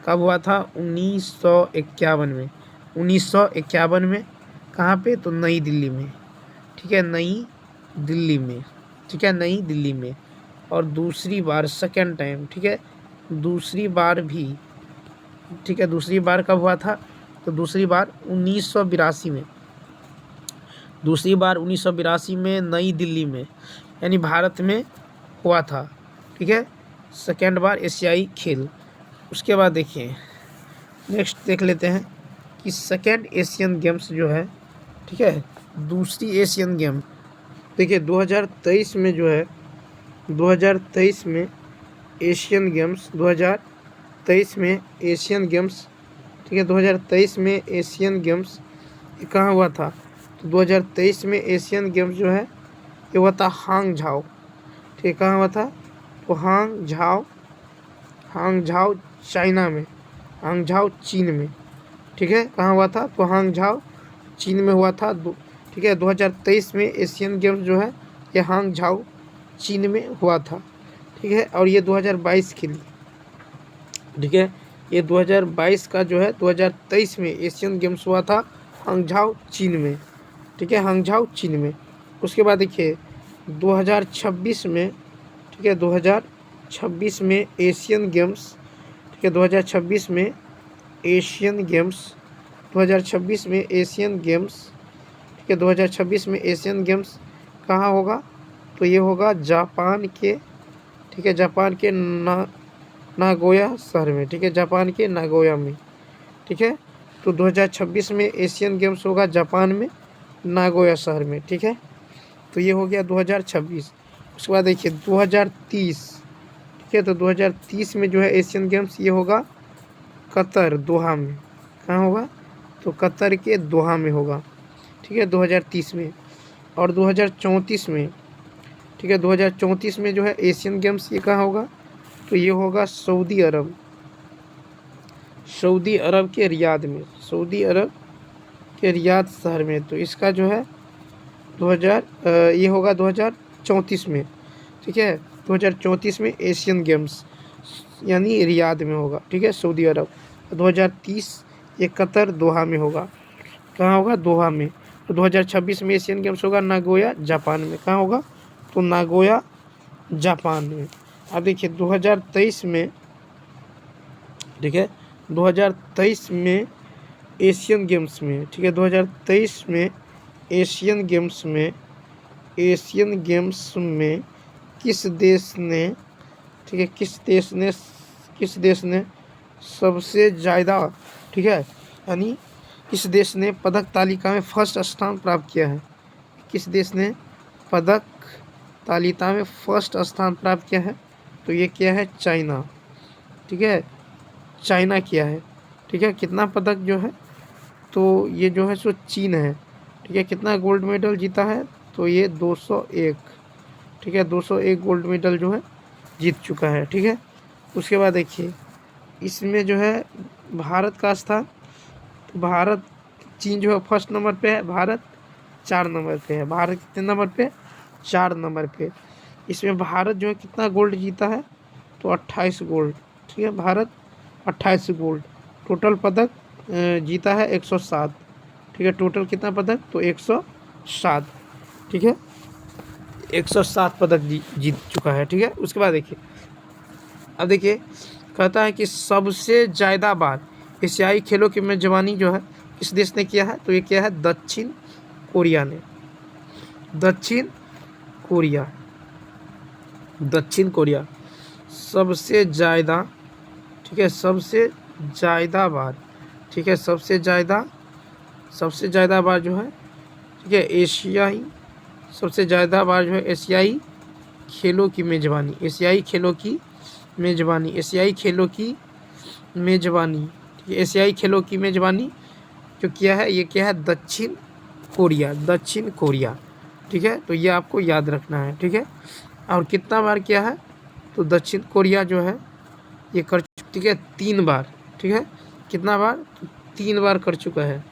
कब हुआ था? 1951 में। 1951 में कहाँ पे? तो नई दिल्ली में। ठीक है, नई दिल्ली में। ठीक है, नई दिल्ली में। और दूसरी बार सेकेंड टाइम, ठीक है, दूसरी बार भी, ठीक है, दूसरी बार कब हुआ था? तो दूसरी बार 1982 में। दूसरी बार 1982 में नई दिल्ली में, यानी भारत में हुआ था। ठीक है, सेकेंड बार एशियाई खेल। उसके बाद देखिए नेक्स्ट देख लेते हैं कि सेकेंड एशियन गेम्स जो है, ठीक है, दूसरी एशियन गेम देखिए 2023 में जो है, 2023 में एशियन गेम्स, 2023 में एशियन गेम्स, ठीक है, 2023 में एशियन गेम्स ये कहाँ हुआ था? तो 2023 में एशियन गेम्स जो है ये हुआ था हांगझाओ। ठीक है, कहाँ हुआ था? तो हांगझाओ, हांगझाओ चाइना में, हांगझाओ चीन में। ठीक है, कहाँ हुआ था? तो हांगझाओ चीन में हुआ था। ठीक है, 2023 में एशियन गेम्स जो है ये हांगझाओ चीन में हुआ था। ठीक है, और ये 2022 के लिए, ठीक है, ये 2022 का जो है 2023 में एशियन गेम्स हुआ था हांगझाओ चीन में। ठीक है, हांगझाओ चीन में। उसके बाद देखिए 2026 में, ठीक है, 2026 में एशियन गेम्स, ठीक है, 2026 में एशियन गेम्स, 2026 में एशियन गेम्स, ठीक है, 2026 में एशियन गेम्स कहाँ होगा? तो ये होगा जापान के, ठीक है, जापान के नागोया शहर में। ठीक है, जापान के नागोया में। ठीक है, तो 2026 में एशियन गेम्स होगा जापान में नागोया शहर में। ठीक है, तो ये हो गया 2026। उसके बाद देखिए 2030, ठीक है, तो 2030 में जो है एशियन गेम्स ये होगा कतर, दोहा में। कहाँ होगा? तो कतर के दोहा में होगा। ठीक है, 2030 में। और 2034 में, ठीक है, 2034 में जो है एशियन गेम्स ये कहाँ होगा? तो ये होगा सऊदी अरब, सऊदी अरब के रियाद में, सऊदी अरब के रियाद शहर में। तो इसका जो है 2000 ये होगा 2034 में। ठीक है, 2034 में एशियन गेम्स यानी रियाद में होगा। ठीक है, सऊदी अरब। 2030 ये कतर दोहा में होगा। कहाँ होगा? दोहा में। तो 2026 में एशियन गेम्स होगा नागोया जापान में। कहाँ होगा? तो नागोया जापान में। अब देखिए 2023 में, ठीक है, 2023 में एशियन गेम्स में, ठीक है, 2023 में एशियन गेम्स में, एशियन गेम्स में किस देश ने, ठीक है, किस देश ने सबसे ज़्यादा, ठीक है, यानी किस देश ने पदक तालिका में फर्स्ट स्थान प्राप्त किया है? किस देश ने पदक तालिका में फर्स्ट स्थान प्राप्त किया है? तो ये क्या है? चाइना। ठीक है, चाइना किया है। ठीक है, कितना पदक जो है? तो ये जो है सो चीन है। ठीक है, कितना गोल्ड मेडल जीता है? तो ये 201। ठीक है, 201 गोल्ड मेडल जो है जीत चुका है। ठीक है, उसके बाद देखिए इसमें जो है भारत का स्थान, तो भारत, चीन जो है फर्स्ट नंबर पे है, भारत 4 नंबर पे है। भारत कितने नंबर पे? 4 नंबर पे। इसमें भारत जो है कितना गोल्ड जीता है? तो 28 गोल्ड। ठीक है, भारत 28 गोल्ड। टोटल पदक जीता है 107। ठीक है, टोटल कितना पदक? तो 107, ठीक है, 107 पदक जीत चुका है, ठीक है। उसके बाद देखिए, अब देखिए कहता है कि सबसे ज़्यादा बार एशियाई खेलों की मेजबानी जो है किस देश ने किया है, तो ये क्या है, दक्षिण कोरिया ने। दक्षिण कोरिया, दक्षिण कोरिया सबसे ज़्यादा, ठीक है, सबसे ज़्यादा बार, ठीक है, सबसे ज़्यादा बार जो है, ठीक है, एशियाई, सबसे ज़्यादा बार जो है एशियाई खेलों की मेजबानी, एशियाई खेलों की मेजबानी, एशियाई खेलों की मेजबानी, ठीक है, एशियाई खेलों की मेजबानी जो किया है, ये क्या है, दक्षिण कोरिया, दक्षिण कोरिया, ठीक है। तो ये आपको याद रखना है, ठीक है। और कितना बार किया है, तो दक्षिण कोरिया जो है ये कर, ठीक है, 3 बार, ठीक है, कितना बार, तो 3 बार कर चुका है,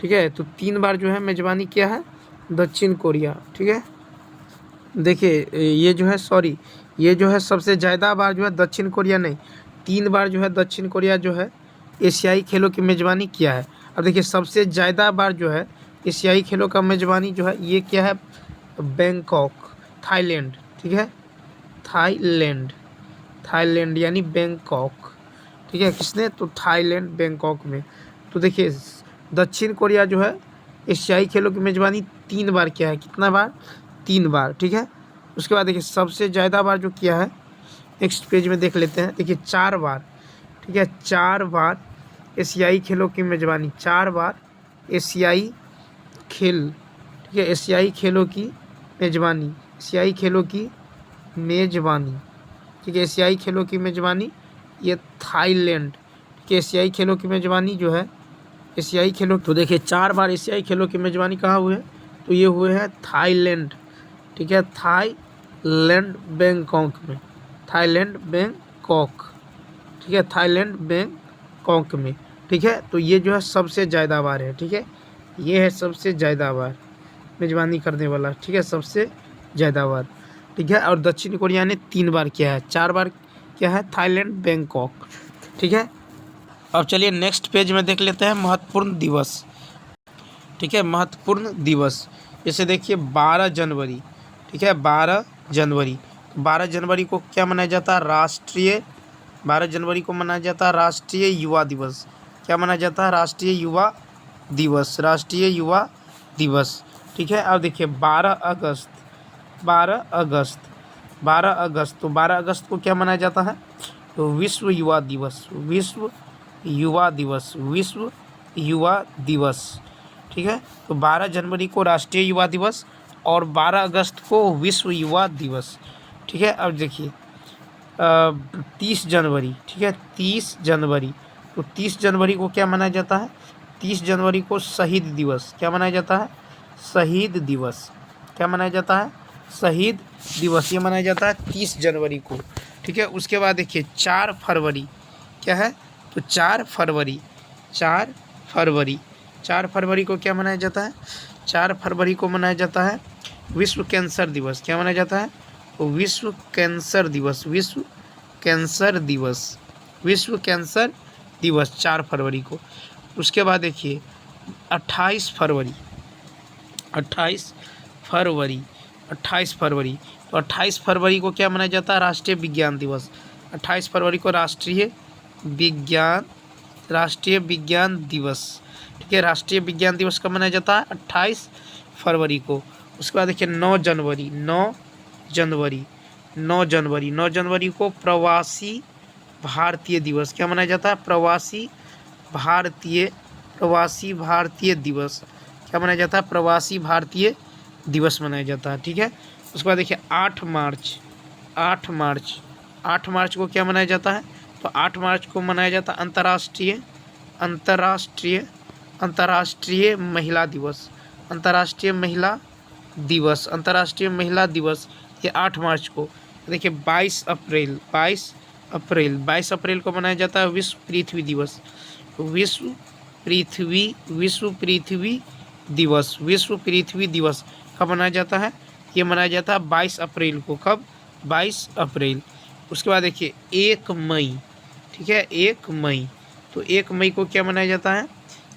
ठीक है। तो 3 बार जो है मेजबानी किया है दक्षिण कोरिया, ठीक है। देखिए ये जो है, सॉरी, ये जो है सबसे ज़्यादा बार जो है दक्षिण कोरिया नहीं, 3 बार जो है दक्षिण कोरिया जो है एशियाई खेलों की मेजबानी किया है। अब देखिए सबसे ज़्यादा बार जो है एशियाई खेलों का मेजबानी जो है ये क्या है, बैंकॉक, थाईलैंड, ठीक है, थाईलैंड, थाईलैंड यानी बैंकॉक, ठीक है, किसने, तो थाईलैंड, बैंकॉक में। तो देखिए दक्षिण कोरिया जो है एशियाई खेलों की मेजबानी 3 बार किया है, कितना बार, 3 बार, ठीक है। उसके बाद देखिए सबसे ज़्यादा बार जो किया है, नेक्स्ट पेज में देख लेते हैं, देखिए 4 बार, ठीक है, 4 बार एशियाई खेलों की मेजबानी, 4 बार एशियाई खेल, ठीक है, एशियाई खेलों की मेजबानी, एशियाई खेलों की मेजबानी, ठीक है, एशियाई खेलों की मेजबानी ये थाईलैंड, ठीक है, एशियाई खेलों की मेजबानी जो है एशियाई खेलों, तो देखिए 4 बार एशियाई खेलों की मेजबानी कहाँ हुए हैं, तो ये हुए हैं थाईलैंड, ठीक है, थाईलैंड बैंकॉक में, थाईलैंड बैंकॉक, ठीक है, थाईलैंड बैंकॉक में, ठीक है। तो ये जो है सबसे ज़्यादा बार है, ठीक है, ये है सबसे ज़्यादा बार मेजबानी करने वाला, ठीक है, सबसे ज़्यादा बार, ठीक है। और दक्षिण कोरिया ने 3 बार किया है, 4 बार क्या है थाईलैंड बैंकॉक, ठीक है। अब चलिए नेक्स्ट पेज में देख लेते हैं महत्वपूर्ण दिवस, ठीक है, महत्वपूर्ण दिवस, जैसे देखिए 12 जनवरी, ठीक है, 12 जनवरी, 12 जनवरी को क्या मनाया जाता है, राष्ट्रीय, 12 जनवरी को मनाया जाता है राष्ट्रीय युवा दिवस, क्या मनाया जाता है, राष्ट्रीय युवा दिवस, राष्ट्रीय युवा दिवस, ठीक है। अब देखिए 12 अगस्त, 12 अगस्त, 12 अगस्त, तो 12 अगस्त को क्या मनाया जाता है, तो विश्व युवा दिवस, विश्व युवा दिवस, विश्व युवा दिवस, ठीक है। तो 12 जनवरी को राष्ट्रीय युवा दिवस और 12 अगस्त को विश्व युवा दिवस, ठीक है। अब देखिए 30 जनवरी, ठीक है, 30 जनवरी, तो 30 जनवरी को क्या मनाया जाता है, 30 जनवरी को शहीद दिवस, क्या मनाया जाता है, शहीद दिवस, क्या मनाया जाता है, शहीद दिवस, ये मनाया जाता है 30 जनवरी को, ठीक है। उसके बाद देखिए 4 फरवरी, क्या है, तो 4 फरवरी, 4 फरवरी, 4 फरवरी को क्या मनाया जाता है, 4 फरवरी को मनाया जाता है विश्व कैंसर दिवस, क्या मनाया जाता है, तो विश्व कैंसर दिवस, विश्व कैंसर दिवस, विश्व कैंसर दिवस 4 फरवरी को। उसके बाद देखिए 28 फरवरी, 28 फरवरी, 28 फरवरी, तो 28 फरवरी को क्या मनाया जाता है, राष्ट्रीय विज्ञान दिवस, 28 फरवरी को राष्ट्रीय विज्ञान, राष्ट्रीय विज्ञान दिवस, ठीक है, राष्ट्रीय विज्ञान दिवस कब मनाया जाता है, 28 फरवरी को। उसके बाद देखिए 9 जनवरी, 9 जनवरी, 9 जनवरी, 9 जनवरी को प्रवासी भारतीय दिवस, क्या मनाया जाता है, प्रवासी भारतीय, प्रवासी भारतीय दिवस, क्या मनाया जाता है, प्रवासी भारतीय दिवस मनाया जाता है, ठीक है। उसके बाद देखिए 8 मार्च, 8 मार्च, 8 मार्च को क्या मनाया जाता है, तो 8 मार्च को मनाया जाता है अंतर्राष्ट्रीय, अंतर्राष्ट्रीय, अंतर्राष्ट्रीय महिला दिवस, अंतर्राष्ट्रीय महिला दिवस, अंतर्राष्ट्रीय महिला दिवस, ये 8 मार्च को। देखिए 22 अप्रैल, 22 अप्रैल, 22 अप्रैल को मनाया जाता है विश्व पृथ्वी दिवस, विश्व पृथ्वी, विश्व पृथ्वी दिवस, विश्व पृथ्वी दिवस कब मनाया जाता है, ये मनाया जाता है 22 अप्रैल को, कब, 22 अप्रैल। उसके बाद देखिए 1 मई, ठीक है, 1 मई, तो 1 मई को क्या मनाया जाता है,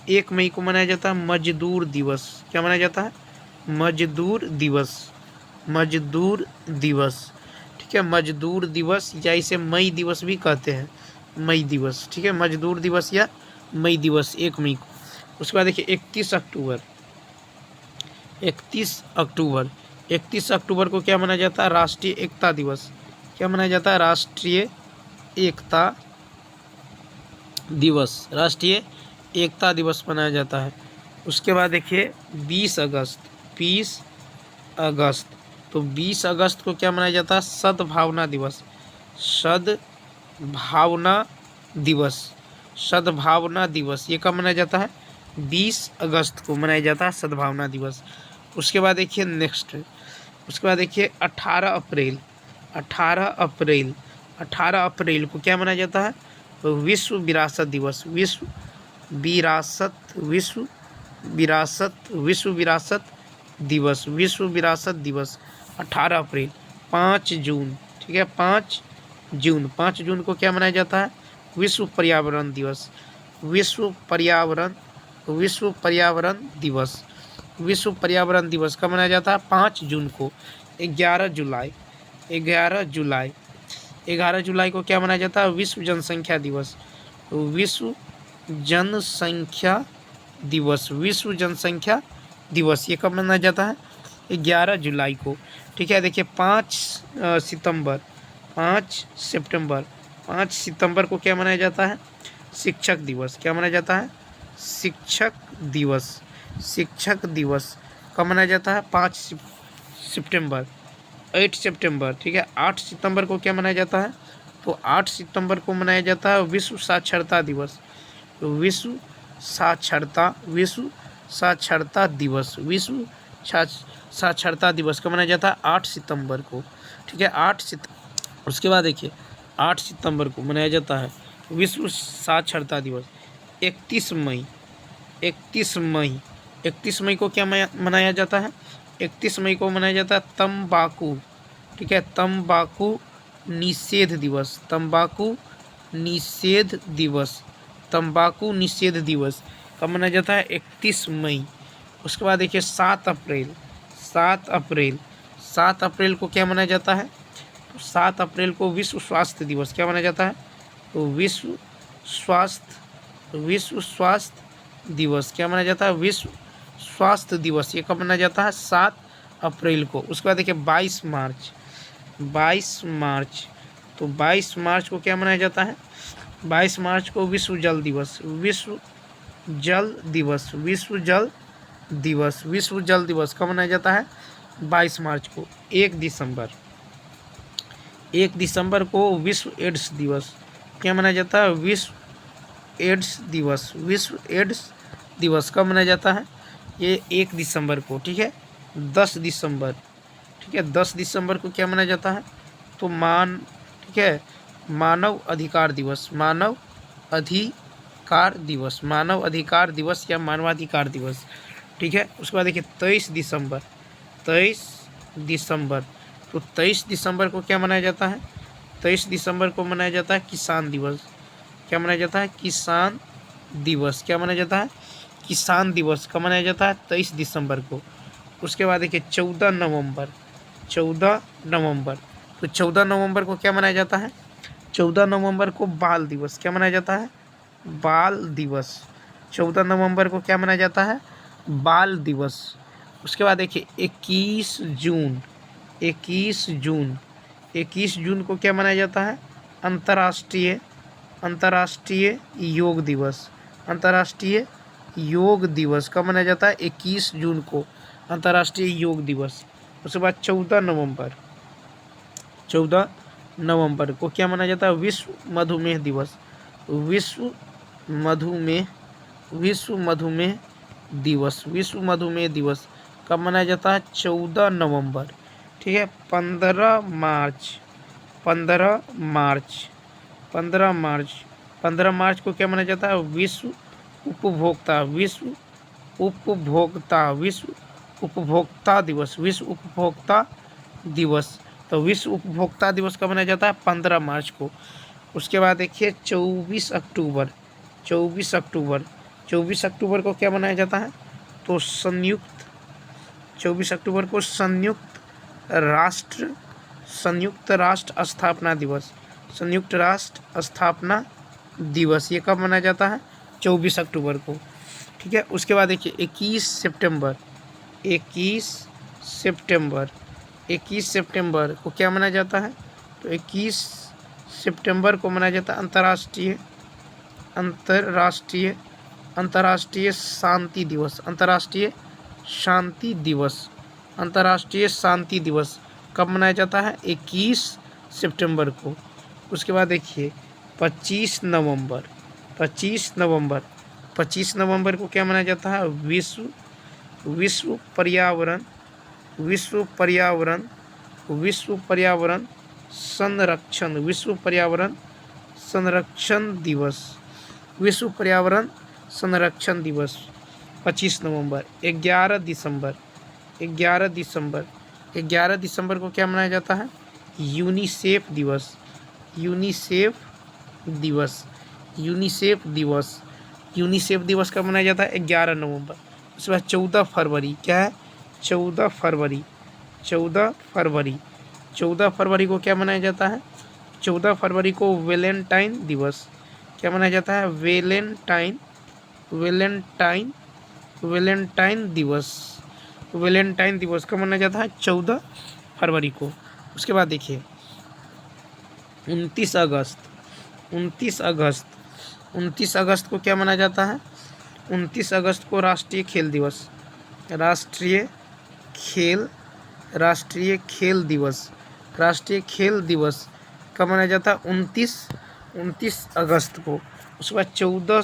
1 मई को मनाया जाता है मजदूर दिवस, क्या मनाया जाता है, मजदूर दिवस, मजदूर दिवस, ठीक है, मजदूर दिवस या इसे मई दिवस भी कहते हैं, मई दिवस, ठीक है, मजदूर दिवस या मई दिवस 1 मई को। उसके बाद देखिए 31 अक्टूबर, 31 अक्टूबर, 31 अक्टूबर को क्या मनाया जाता है? राष्ट्रीय एकता दिवस। क्या मनाया जाता है? राष्ट्रीय एकता दिवस, राष्ट्रीय एकता दिवस मनाया जाता है। उसके बाद देखिए 20 अगस्त, 20 अगस्त, तो 20 अगस्त को क्या मनाया जाता है? सद्भावना दिवस, सद्भावना दिवस, सद्भावना दिवस, ये कब मनाया जाता है? 20 अगस्त को मनाया जाता है सद्भावना दिवस। उसके बाद देखिए नेक्स्ट, उसके बाद देखिए 18 अप्रैल, 18 अप्रैल, 18 अप्रैल को क्या मनाया जाता है? तो विश्व विरासत दिवस, विश्व विरासत, विश्व विरासत, विश्व विरासत दिवस, विश्व विरासत दिवस 18 अप्रैल। 5 जून, ठीक है, 5 जून, 5 जून को क्या मनाया जाता है? विश्व पर्यावरण दिवस, विश्व पर्यावरण, विश्व पर्यावरण दिवस, विश्व पर्यावरण दिवस कब मनाया जाता है? 5 जून को। 11 जुलाई, 11 जुलाई, 11 जुलाई को क्या मनाया जाता है? विश्व जनसंख्या दिवस, विश्व जनसंख्या दिवस, विश्व जनसंख्या दिवस, ये कब मनाया जाता है? 11 जुलाई को, ठीक है। देखिए 5 सितंबर, 5 सितंबर, 5 सितंबर को क्या मनाया जाता है? शिक्षक दिवस। क्या मनाया जाता है? शिक्षक दिवस, शिक्षक दिवस कब मनाया जाता है? 5 सितंबर। 8 सितंबर, ठीक है, 8 सितंबर को क्या मनाया जाता है? तो 8 सितंबर को मनाया जाता है विश्व साक्षरता दिवस, विश्व साक्षरता, विश्व साक्षरता दिवस, विश्व साक्षरता दिवस कब मनाया जाता है? 8 सितंबर को, ठीक है, 8 सितंबर। उसके बाद देखिए 8 सितंबर को मनाया जाता है विश्व साक्षरता दिवस। 31 मई, 31 मई, 31 मई को क्या मनाया जाता है? 31 मई को मनाया जाता है तंबाकू, ठीक है, तंबाकू निषेध दिवस, तंबाकू निषेध दिवस, तंबाकू निषेध दिवस कब मनाया जाता है? 31 मई। उसके बाद देखिए 7 अप्रैल, 7 अप्रैल, 7 अप्रैल को क्या मनाया जाता है? तो 7 अप्रैल को विश्व स्वास्थ्य दिवस क्या मनाया जाता है? तो विश्व स्वास्थ्य, विश्व स्वास्थ्य दिवस क्या मनाया जाता है? विश्व स्वास्थ्य दिवस, ये कब मनाया जाता है? 7 अप्रैल को। उसके बाद देखिए 22 मार्च, 22 मार्च, तो 22 मार्च को क्या मनाया जाता है? 22 मार्च को विश्व जल दिवस, विश्व जल दिवस, विश्व जल दिवस, विश्व जल दिवस कब मनाया जाता है? 22 मार्च को। 1 दिसंबर, 1 दिसंबर को विश्व एड्स दिवस क्या मनाया जाता है? विश्व एड्स दिवस, विश्व एड्स दिवस कब मनाया जाता है? ये 1 दिसंबर को, ठीक है। 10 दिसंबर, ठीक है, 10 दिसंबर को क्या मनाया जाता है? तो ठीक है, मानव अधिकार दिवस, मानव अधिकार दिवस, मानव अधिकार दिवस या मानवाधिकार दिवस, ठीक है। उसके बाद देखिए 23 दिसंबर, 23 दिसंबर, तो 23 दिसंबर को क्या मनाया जाता है? 23 दिसंबर को मनाया जाता है किसान दिवस। क्या मनाया जाता है? किसान दिवस। क्या मनाया जाता है? किसान दिवस कब मनाया जाता है? 23 दिसंबर को। उसके बाद देखिए 14 नवंबर, 14 नवंबर, तो 14 नवंबर को क्या मनाया जाता है? 14 नवंबर को बाल दिवस क्या मनाया जाता है? बाल दिवस। 14 नवंबर को क्या मनाया जाता है? बाल दिवस। उसके बाद देखिए 21 जून, 21 जून, 21 जून को क्या मनाया जाता है? अंतर्राष्ट्रीय, अंतर्राष्ट्रीय योग दिवस, अंतर्राष्ट्रीय योग दिवस कब मनाया जाता है? 21 जून को अंतर्राष्ट्रीय योग दिवस। उसके बाद 14 नवंबर, 14 नवंबर को क्या मनाया जाता है? विश्व मधुमेह दिवस, विश्व मधुमेह, विश्व मधुमेह दिवस, विश्व मधुमेह दिवस कब मनाया जाता है? 14 नवंबर, ठीक है। 15 मार्च, 15 मार्च, 15 मार्च, 15 मार्च को क्या मनाया जाता है? विश्व उपभोक्ता, विश्व उपभोक्ता, विश्व उपभोक्ता दिवस, विश्व उपभोक्ता दिवस। तो विश्व उपभोक्ता दिवस कब मनाया जाता है? 15 मार्च को। उसके बाद देखिए 24 अक्टूबर, 24 अक्टूबर, 24 अक्टूबर को क्या मनाया जाता है? तो संयुक्त 24 अक्टूबर को संयुक्त राष्ट्र स्थापना दिवस, संयुक्त राष्ट्र स्थापना दिवस ये कब मनाया जाता है? 24 अक्टूबर को। ठीक है, उसके बाद देखिए 21 सितंबर, 21 सितंबर को क्या मनाया जाता है? तो 21 सितंबर को मनाया जाता है अंतर्राष्ट्रीय शांति दिवस, अंतर्राष्ट्रीय शांति दिवस कब मनाया जाता है? 21 सितंबर को। उसके बाद देखिए 25 नवंबर को क्या मनाया जाता है? विश्व पर्यावरण संरक्षण दिवस 25 नवंबर। 11 दिसंबर को क्या मनाया जाता है? यूनिसेफ दिवस कब मनाया जाता है? 11 नवंबर। उसके बाद 14 फरवरी, क्या है? 14 फरवरी को क्या मनाया जाता है? 14 फरवरी को वैलेंटाइन दिवस, क्या मनाया जाता है? वैलेंटाइन दिवस कब मनाया जाता है? 14 फरवरी को। उसके बाद देखिए 29 अगस्त को क्या मनाया जाता है? 29 अगस्त को राष्ट्रीय खेल दिवस कब मनाया जाता है? 29 अगस्त को। उसके बाद 14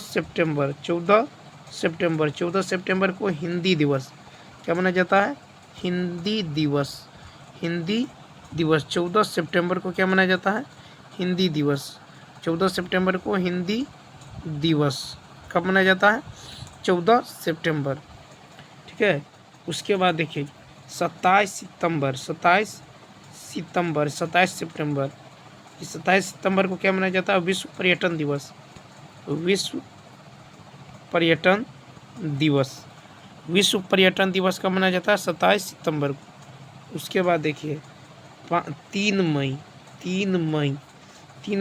सितंबर को हिंदी दिवस, क्या मनाया जाता है? हिंदी दिवस 14 सितंबर को क्या मनाया जाता है? हिंदी दिवस। 14 सितंबर को हिंदी दिवस कब मनाया जाता है? 14 सितंबर। ठीक है, उसके बाद देखिए 27 सितंबर को क्या मनाया जाता है? विश्व पर्यटन दिवस कब मनाया जाता है? 27 सितंबर को। उसके बाद देखिए 3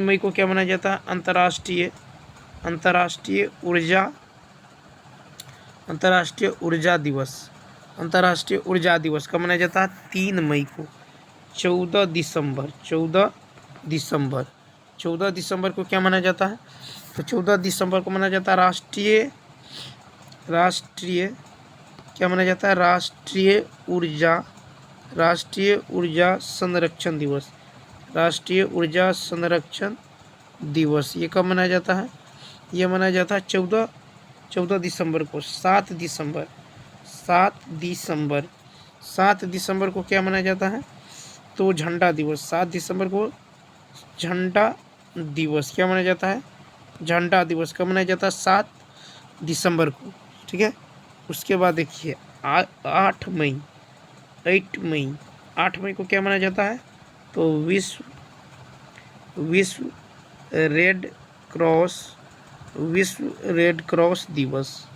मई को क्या मनाया जाता है? अंतर्राष्ट्रीय ऊर्जा दिवस कब मनाया जाता है? 3 मई को। 14 दिसंबर को क्या मनाया जाता है? तो 14 दिसंबर को मनाया जाता है क्या मनाया जाता है? राष्ट्रीय ऊर्जा संरक्षण दिवस ये कब मनाया जाता है? ये मनाया जाता है 14 दिसंबर को। 7 दिसंबर को क्या मनाया जाता है? तो झंडा दिवस। 7 दिसंबर को झंडा दिवस क्या मनाया जाता है? झंडा दिवस कब मनाया जाता है? 7 दिसंबर को। ठीक है, उसके बाद देखिए 8 मई को क्या मनाया जाता है? तो विश्व रेड क्रॉस दिवस।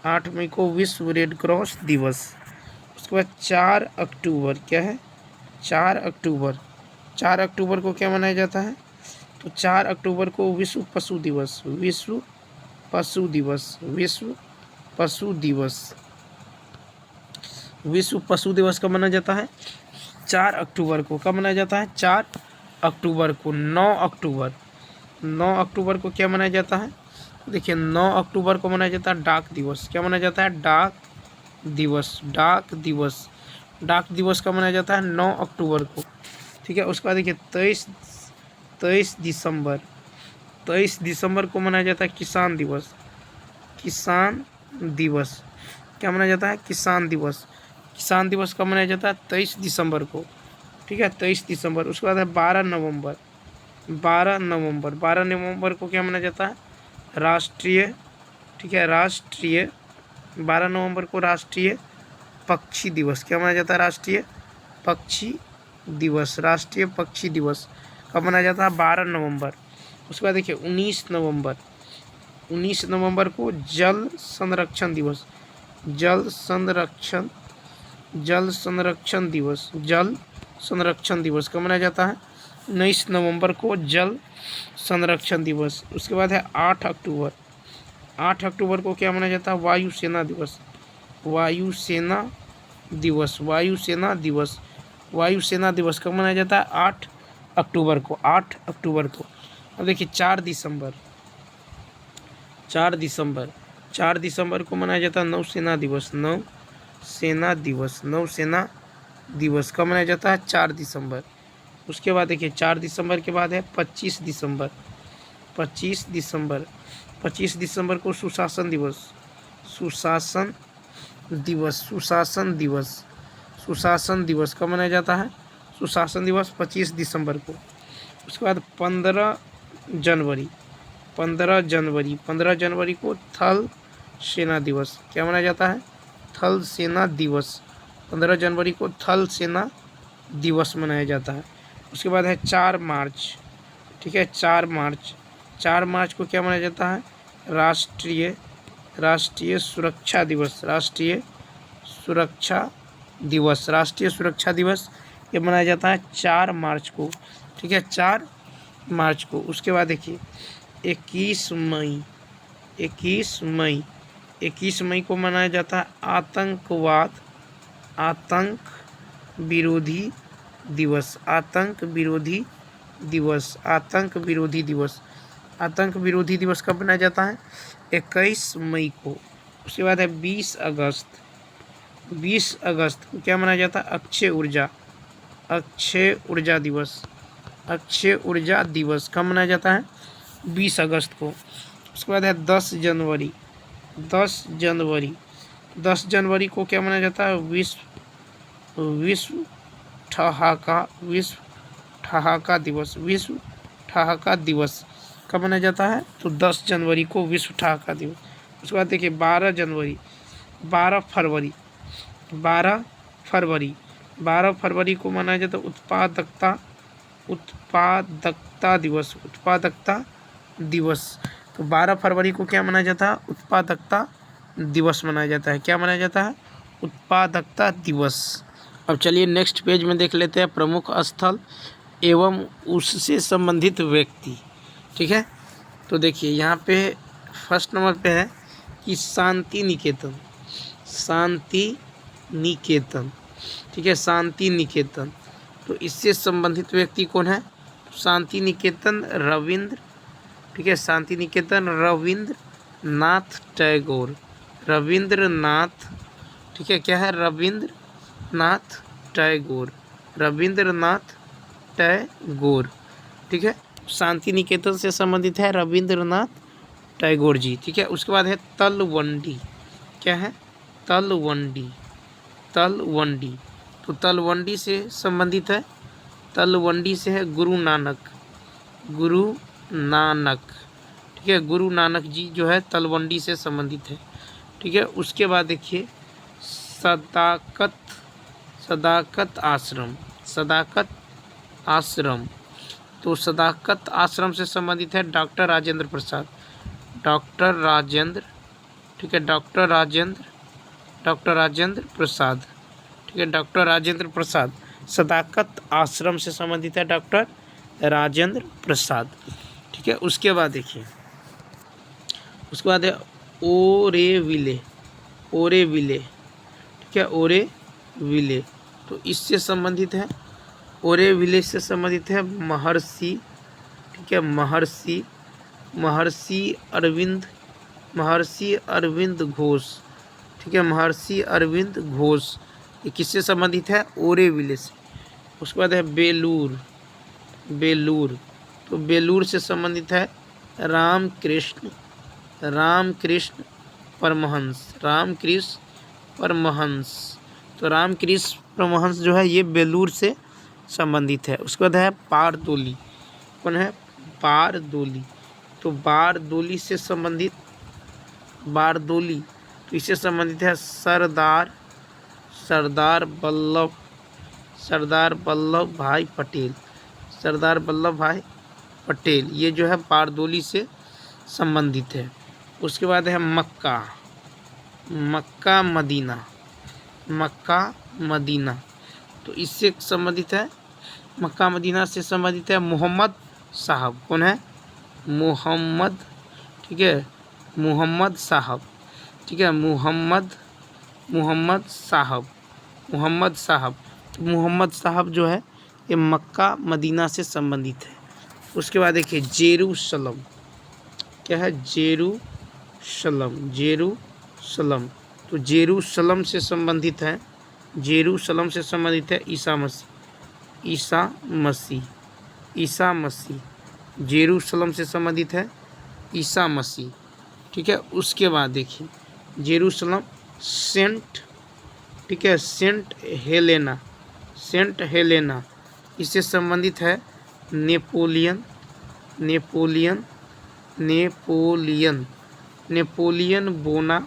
8 मई को विश्व रेड क्रॉस दिवस। उसके बाद 4 अक्टूबर, क्या है? 4 अक्टूबर को क्या मनाया जाता है? तो 4 अक्टूबर को विश्व पशु दिवस कब मनाया जाता है? 4 अक्टूबर को। कब मनाया जाता है? 4 अक्टूबर को। 9 अक्टूबर को क्या मनाया जाता है? देखिए 9 अक्टूबर को मनाया जाता है डाक दिवस। क्या मनाया जाता है? डाक दिवस कब मनाया जाता है? 9 अक्टूबर को। ठीक है, उसके बाद देखिए 23 दिसंबर को मनाया जाता है किसान दिवस। क्या मनाया जाता है? किसान दिवस कब मनाया जाता है? 23 दिसंबर को। ठीक है, 23 दिसंबर। उसके बाद है 12 नवंबर को क्या मनाया जाता है? राष्ट्रीय 12 नवंबर को राष्ट्रीय पक्षी दिवस। क्या मनाया जाता है? राष्ट्रीय पक्षी दिवस कब मनाया जाता है? 12 नवंबर। उसके बाद देखिए 19 नवंबर को जल संरक्षण जल संरक्षण दिवस, जल संरक्षण दिवस कब मनाया जाता है? 19 नवंबर को जल संरक्षण दिवस। उसके बाद है 8 अक्टूबर। 8 अक्टूबर को क्या मनाया जाता है? वायुसेना दिवस, वायुसेना दिवस, वायुसेना दिवस। वायुसेना दिवस कब मनाया जाता है? 8 अक्टूबर को, 8 अक्टूबर को। अब देखिए 4 दिसंबर, 4 दिसंबर, 4 दिसंबर को मनाया जाता है नौसेना दिवस, नौसेना दिवस, नौसेना दिवस कब मनाया जाता है? 4 दिसंबर। उसके बाद देखिए 4 दिसंबर के बाद है 25 दिसंबर, 25 दिसंबर, 25 दिसंबर को सुशासन दिवस, सुशासन दिवस, सुशासन दिवस, सुशासन दिवस कब मनाया जाता है? सुशासन दिवस 25 दिसंबर को। उसके बाद 15 जनवरी, 15 जनवरी, 15 जनवरी को थल सेना दिवस क्या मनाया जाता है? थल सेना दिवस, 15 जनवरी को थल सेना दिवस मनाया जाता है। उसके बाद है 4 मार्च, ठीक है, 4 मार्च, 4 मार्च को क्या मनाया जाता है? राष्ट्रीय, राष्ट्रीय सुरक्षा दिवस, राष्ट्रीय सुरक्षा दिवस, राष्ट्रीय सुरक्षा दिवस ये मनाया जाता है 4 मार्च को, ठीक है, 4 मार्च को। उसके बाद देखिए 21 मई, 21 मई, 21 मई को मनाया जाता है आतंकवाद, आतंक विरोधी दिवस, आतंक विरोधी दिवस, आतंक विरोधी दिवस। आतंक विरोधी दिवस कब मनाया जाता है? 21 मई को। उसके बाद है 20 अगस्त, 20 अगस्त को क्या मनाया जाता है? अक्षय ऊर्जा, अक्षय ऊर्जा दिवस, अक्षय ऊर्जा दिवस कब मनाया जाता है? 20 अगस्त को। उसके बाद है 10 जनवरी, 10 जनवरी, 10 जनवरी को क्या मनाया जाता है? विश्व ठहाका, विश्व ठहाका दिवस, विश्व ठहाका दिवस कब मनाया जाता है? तो 10 जनवरी को विश्व ठहाका दिवस। उसके बाद देखिए 12 जनवरी, 12 फरवरी, 12 फरवरी, 12 फरवरी को मनाया जाता है उत्पादकता, उत्पादकता दिवस, उत्पादकता दिवस। तो 12 फरवरी को क्या मनाया जाता है? उत्पादकता दिवस मनाया जाता है। क्या मनाया जाता है? उत्पादकता दिवस। अब चलिए नेक्स्ट पेज में देख लेते हैं प्रमुख स्थल एवं उससे संबंधित व्यक्ति, ठीक है। तो देखिए यहाँ पे फर्स्ट नंबर पे है कि शांति निकेतन, शांति निकेतन, ठीक है, शांति निकेतन। तो इससे संबंधित व्यक्ति कौन है? शांति निकेतन रविंद्र, ठीक है, शांति निकेतन रविंद्र नाथ टैगोर, रविंद्रनाथ, ठीक है, क्या है? रविंद्रनाथ टैगोर, रविंद्रनाथ टैगोर, ठीक है, शांति निकेतन से संबंधित है रविंद्रनाथ टैगोर जी, ठीक है। उसके बाद है तलवंडी, क्या है? तलवंडी, तलवंडी। तो तलवंडी से संबंधित है, तलवंडी से है गुरु नानक, गुरु नानक, ठीक है, गुरु नानक जी जो है तलवंडी से संबंधित है, ठीक है। उसके बाद देखिए सदाकत, सदाकत आश्रम, सदाकत आश्रम। तो सदाकत आश्रम से संबंधित है डॉक्टर राजेंद्र प्रसाद, डॉक्टर राजेंद्र, ठीक है, डॉक्टर राजेंद्र, डॉक्टर राजेंद्र प्रसाद, ठीक है, डॉक्टर राजेंद्र प्रसाद। सदाकत आश्रम से संबंधित है डॉक्टर राजेंद्र प्रसाद, ठीक है। उसके बाद देखिए, उसके बाद है ओरेविले, ओरेविले, ठीक है, ओरेविले। तो इससे संबंधित है, ओरेविले से संबंधित है महर्षि, ठीक है, महर्षि, महर्षि अरविंद, महर्षि अरविंद घोष, ठीक है, महर्षि अरविंद घोष। ये किससे संबंधित है? ओरेविले से। उसके बाद है बेलूर, बेलूर। तो बेलूर से संबंधित है रामकृष्ण, रामकृष्ण परमहंस, रामकृष्ण परमहंस। तो रामकृष्ण परमहंस जो है ये बेलूर से संबंधित है। उसके बाद है बारदोली, कौन है? बारदोली। तो बारदोली से संबंधित, बारदोली तो इससे संबंधित है सरदार, सरदार वल्लभ, सरदार वल्लभ भाई पटेल, सरदार वल्लभ भाई पटेल। ये जो है बारदोली से संबंधित है। उसके बाद है मक्का, मक्का मदीना, मक्का मदीना। तो इससे संबंधित है, मक्का मदीना से संबंधित है मोहम्मद साहब। कौन है? मोहम्मद, ठीक है, मोहम्मद साहब, ठीक है, मोहम्मद साहब, मोहम्मद साहब। मोहम्मद साहब जो है ये मक्का मदीना से संबंधित है। उसके बाद देखिए जेरूशलम, क्या है? Jerusalem, Jerusalem. तो जेरूशलम से संबंधित है, जेरूशलम से संबंधित है ईसा मसीह, ईसा मसीह, ईसा मसीह। जेरूशलम से संबंधित है ईसा मसीह, ठीक है। उसके बाद देखिए जेरूशलम सेंट, ठीक है, सेंट हेलेना, सेंट हेलेना, इससे संबंधित है नेपोलियन, नेपोलियन, नेपोलियन, नेपोलियन बोना,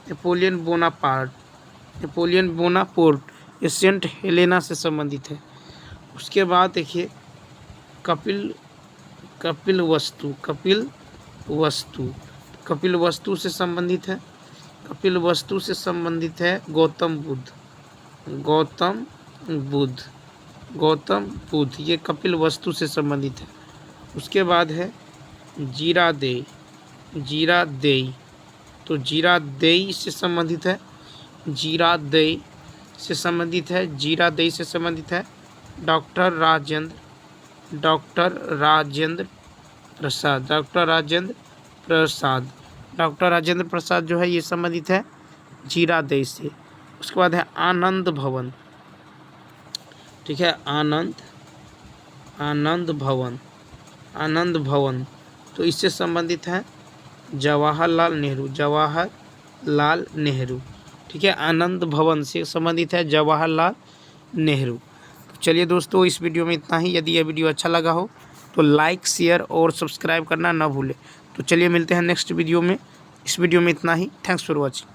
नेपोलियन बोनापार्ट, नेपोलियन बोनापोर्ट, ये सेंट हेलेना से संबंधित है। उसके बाद देखिए कपिल, कपिल वस्तु, कपिल वस्तु, कपिल वस्तु से संबंधित है, कपिल वस्तु से संबंधित है गौतम बुद्ध, गौतम बुद्ध, गौतम बुद्ध, ये कपिल वस्तु से संबंधित है। उसके बाद है जीरादेई, जीरादेई। तो जीरादेई से संबंधित है, जीरादेई से संबंधित है, जीरादेई से संबंधित है doctor Rajendra, doctor Rajendra Prasad, doctor Rajendra Prasad, doctor Rajendra Prasad जो है ये संबंधित है जीरादेई से। उसके बाद है आनंद भवन, ठीक है, आनंद, आनंद भवन, आनंद भवन। तो इससे संबंधित है जवाहरलाल नेहरू, जवाहरलाल नेहरू, ठीक है, आनंद भवन से संबंधित है जवाहरलाल नेहरू। तो चलिए दोस्तों इस वीडियो में इतना ही। यदि यह वीडियो अच्छा लगा हो तो लाइक, शेयर और सब्सक्राइब करना ना भूलें। तो चलिए मिलते हैं नेक्स्ट वीडियो में। इस वीडियो में इतना ही। Thanks for watching.